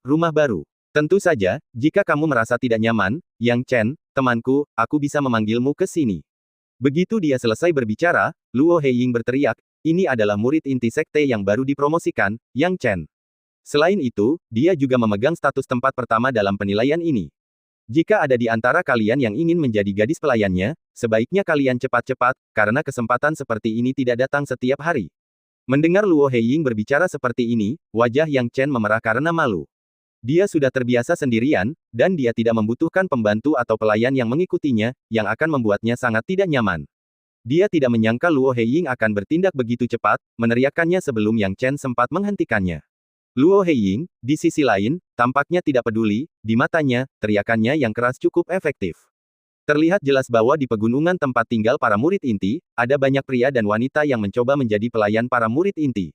Rumah Baru. Tentu saja, jika kamu merasa tidak nyaman, Yang Chen, temanku, aku bisa memanggilmu ke sini. Begitu dia selesai berbicara, Luo Heiying berteriak, ini adalah murid inti sekte yang baru dipromosikan, Yang Chen. Selain itu, dia juga memegang status tempat pertama dalam penilaian ini. Jika ada di antara kalian yang ingin menjadi gadis pelayannya, sebaiknya kalian cepat-cepat, karena kesempatan seperti ini tidak datang setiap hari. Mendengar Luo Heiying berbicara seperti ini, wajah Yang Chen memerah karena malu. Dia sudah terbiasa sendirian, dan dia tidak membutuhkan pembantu atau pelayan yang mengikutinya, yang akan membuatnya sangat tidak nyaman. Dia tidak menyangka Luo Heiying akan bertindak begitu cepat, meneriakkannya sebelum Yang Chen sempat menghentikannya. Luo Heiying, di sisi lain, tampaknya tidak peduli, di matanya, teriakannya yang keras cukup efektif. Terlihat jelas bahwa di pegunungan tempat tinggal para murid inti, ada banyak pria dan wanita yang mencoba menjadi pelayan para murid inti.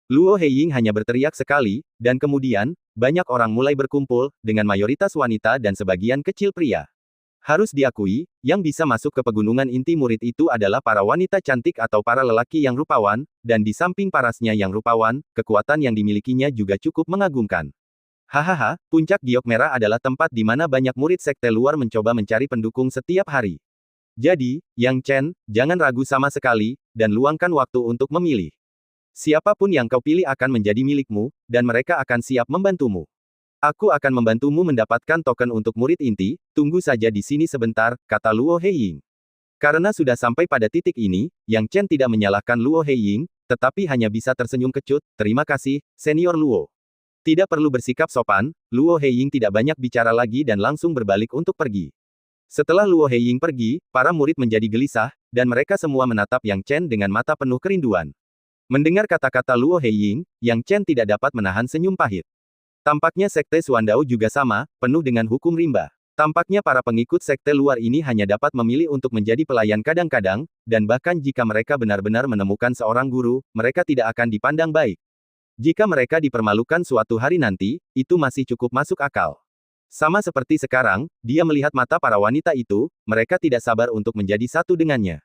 Luo Heiying hanya berteriak sekali, dan kemudian, banyak orang mulai berkumpul, dengan mayoritas wanita dan sebagian kecil pria. Harus diakui, yang bisa masuk ke pegunungan inti murid itu adalah para wanita cantik atau para lelaki yang rupawan, dan di samping parasnya yang rupawan, kekuatan yang dimilikinya juga cukup mengagumkan. Hahaha, Puncak Giok Merah adalah tempat di mana banyak murid sekte luar mencoba mencari pendukung setiap hari. Jadi, Yang Chen, jangan ragu sama sekali, dan luangkan waktu untuk memilih. Siapapun yang kau pilih akan menjadi milikmu, dan mereka akan siap membantumu. Aku akan membantumu mendapatkan token untuk murid inti, tunggu saja di sini sebentar, kata Luo Heiying. Karena sudah sampai pada titik ini, Yang Chen tidak menyalahkan Luo Heiying, tetapi hanya bisa tersenyum kecut, terima kasih, Senior Luo. Tidak perlu bersikap sopan, Luo Heiying tidak banyak bicara lagi dan langsung berbalik untuk pergi. Setelah Luo Heiying pergi, para murid menjadi gelisah, dan mereka semua menatap Yang Chen dengan mata penuh kerinduan. Mendengar kata-kata Luo Heiying, Yang Chen tidak dapat menahan senyum pahit. Tampaknya sekte Suandao juga sama, penuh dengan hukum rimba. Tampaknya para pengikut sekte luar ini hanya dapat memilih untuk menjadi pelayan kadang-kadang, dan bahkan jika mereka benar-benar menemukan seorang guru, mereka tidak akan dipandang baik. Jika mereka dipermalukan suatu hari nanti, itu masih cukup masuk akal. Sama seperti sekarang, dia melihat mata para wanita itu, mereka tidak sabar untuk menjadi satu dengannya.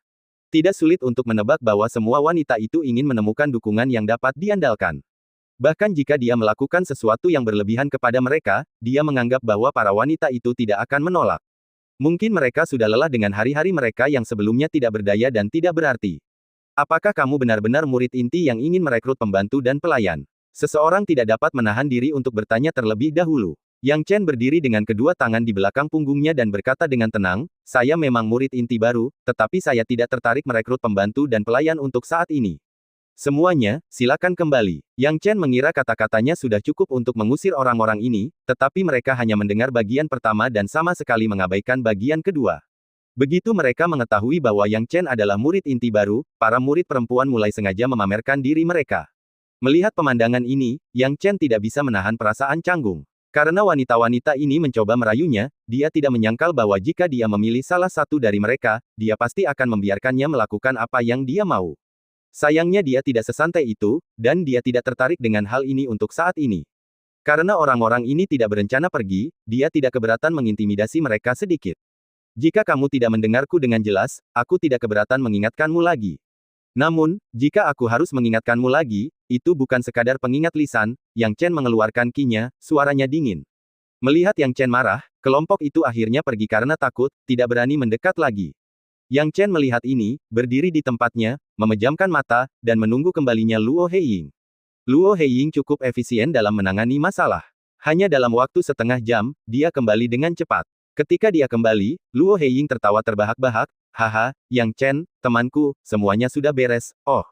Tidak sulit untuk menebak bahwa semua wanita itu ingin menemukan dukungan yang dapat diandalkan. Bahkan jika dia melakukan sesuatu yang berlebihan kepada mereka, dia menganggap bahwa para wanita itu tidak akan menolak. Mungkin mereka sudah lelah dengan hari-hari mereka yang sebelumnya tidak berdaya dan tidak berarti. Apakah kamu benar-benar murid inti yang ingin merekrut pembantu dan pelayan? Seseorang tidak dapat menahan diri untuk bertanya terlebih dahulu. Yang Chen berdiri dengan kedua tangan di belakang punggungnya dan berkata dengan tenang, saya memang murid inti baru, tetapi saya tidak tertarik merekrut pembantu dan pelayan untuk saat ini. Semuanya, silakan kembali. Yang Chen mengira kata-katanya sudah cukup untuk mengusir orang-orang ini, tetapi mereka hanya mendengar bagian pertama dan sama sekali mengabaikan bagian kedua. Begitu mereka mengetahui bahwa Yang Chen adalah murid inti baru, para murid perempuan mulai sengaja memamerkan diri mereka. Melihat pemandangan ini, Yang Chen tidak bisa menahan perasaan canggung. Karena wanita-wanita ini mencoba merayunya, dia tidak menyangkal bahwa jika dia memilih salah satu dari mereka, dia pasti akan membiarkannya melakukan apa yang dia mau. Sayangnya dia tidak sesantai itu, dan dia tidak tertarik dengan hal ini untuk saat ini. Karena orang-orang ini tidak berencana pergi, dia tidak keberatan mengintimidasi mereka sedikit. Jika kamu tidak mendengarku dengan jelas, aku tidak keberatan mengingatkanmu lagi. Namun, jika aku harus mengingatkanmu lagi, itu bukan sekadar pengingat lisan. Yang Chen mengeluarkan kinya, suaranya dingin. Melihat Yang Chen marah, kelompok itu akhirnya pergi karena takut, tidak berani mendekat lagi. Yang Chen melihat ini, berdiri di tempatnya, memejamkan mata, dan menunggu kembalinya Luo Heiying. Luo Heiying cukup efisien dalam menangani masalah. Hanya dalam waktu setengah jam, dia kembali dengan cepat. Ketika dia kembali, Luo Heiying tertawa terbahak-bahak, haha, Yang Chen, temanku, semuanya sudah beres, oh.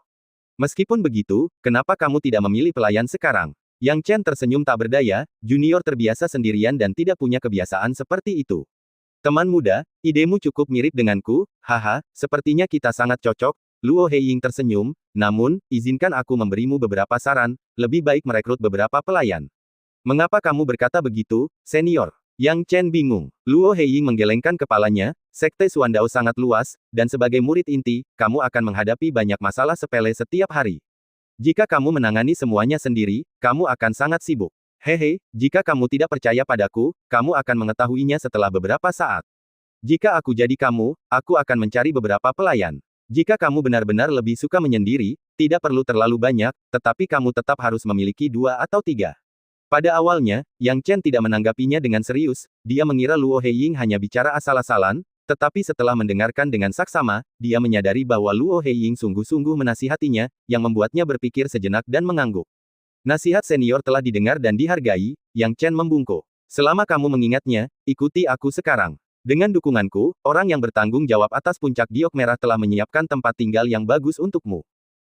Meskipun begitu, kenapa kamu tidak memilih pelayan sekarang? Yang Chen tersenyum tak berdaya, junior terbiasa sendirian dan tidak punya kebiasaan seperti itu. Teman muda, idemu cukup mirip denganku, haha, sepertinya kita sangat cocok. Luo Heiying tersenyum, namun, izinkan aku memberimu beberapa saran, lebih baik merekrut beberapa pelayan. Mengapa kamu berkata begitu, senior? Yang Chen bingung. Luo Heiying menggelengkan kepalanya, sekte Suandao sangat luas, dan sebagai murid inti, kamu akan menghadapi banyak masalah sepele setiap hari. Jika kamu menangani semuanya sendiri, kamu akan sangat sibuk. Hehe, jika kamu tidak percaya padaku, kamu akan mengetahuinya setelah beberapa saat. Jika aku jadi kamu, aku akan mencari beberapa pelayan. Jika kamu benar-benar lebih suka menyendiri, tidak perlu terlalu banyak, tetapi kamu tetap harus memiliki 2 atau 3. Pada awalnya, Yang Chen tidak menanggapinya dengan serius, dia mengira Luo Heiying hanya bicara asal-asalan, tetapi setelah mendengarkan dengan saksama, dia menyadari bahwa Luo Heiying sungguh-sungguh menasihatinya, yang membuatnya berpikir sejenak dan mengangguk. Nasihat senior telah didengar dan dihargai, Yang Chen membungkuk. Selama kamu mengingatnya, ikuti aku sekarang. Dengan dukunganku, orang yang bertanggung jawab atas puncak giok merah telah menyiapkan tempat tinggal yang bagus untukmu.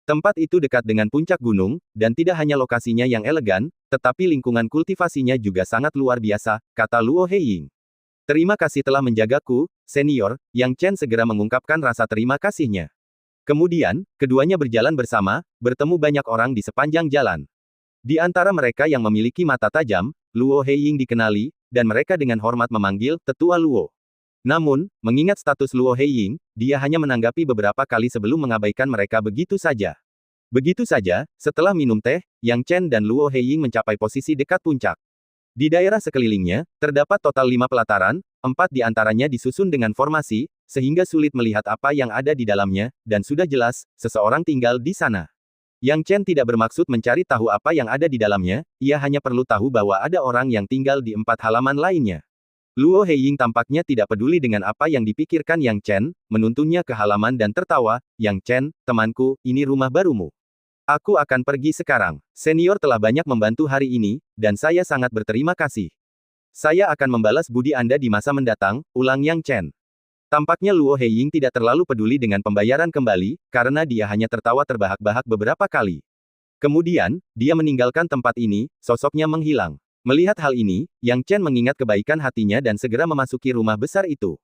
Tempat itu dekat dengan puncak gunung, dan tidak hanya lokasinya yang elegan, tetapi lingkungan kultivasinya juga sangat luar biasa, kata Luo Heiying. Terima kasih telah menjagaku, senior, Yang Chen segera mengungkapkan rasa terima kasihnya. Kemudian, keduanya berjalan bersama, bertemu banyak orang di sepanjang jalan. Di antara mereka yang memiliki mata tajam, Luo Heiying dikenali, dan mereka dengan hormat memanggil Tetua Luo. Namun, mengingat status Luo Heiying, dia hanya menanggapi beberapa kali sebelum mengabaikan mereka begitu saja. Begitu saja, setelah minum teh, Yang Chen dan Luo Heiying mencapai posisi dekat puncak. Di daerah sekelilingnya, terdapat total 5 pelataran, 4 di antaranya disusun dengan formasi, sehingga sulit melihat apa yang ada di dalamnya, dan sudah jelas, seseorang tinggal di sana. Yang Chen tidak bermaksud mencari tahu apa yang ada di dalamnya, ia hanya perlu tahu bahwa ada orang yang tinggal di 4 halaman lainnya. Luo Heiying tampaknya tidak peduli dengan apa yang dipikirkan Yang Chen, menuntunnya ke halaman dan tertawa, Yang Chen, temanku, ini rumah barumu. Aku akan pergi sekarang. Senior telah banyak membantu hari ini, dan saya sangat berterima kasih. Saya akan membalas budi Anda di masa mendatang, ulang Yang Chen. Tampaknya Luo Heiying tidak terlalu peduli dengan pembayaran kembali, karena dia hanya tertawa terbahak-bahak beberapa kali. Kemudian, dia meninggalkan tempat ini, sosoknya menghilang. Melihat hal ini, Yang Chen mengingat kebaikan hatinya dan segera memasuki rumah besar itu.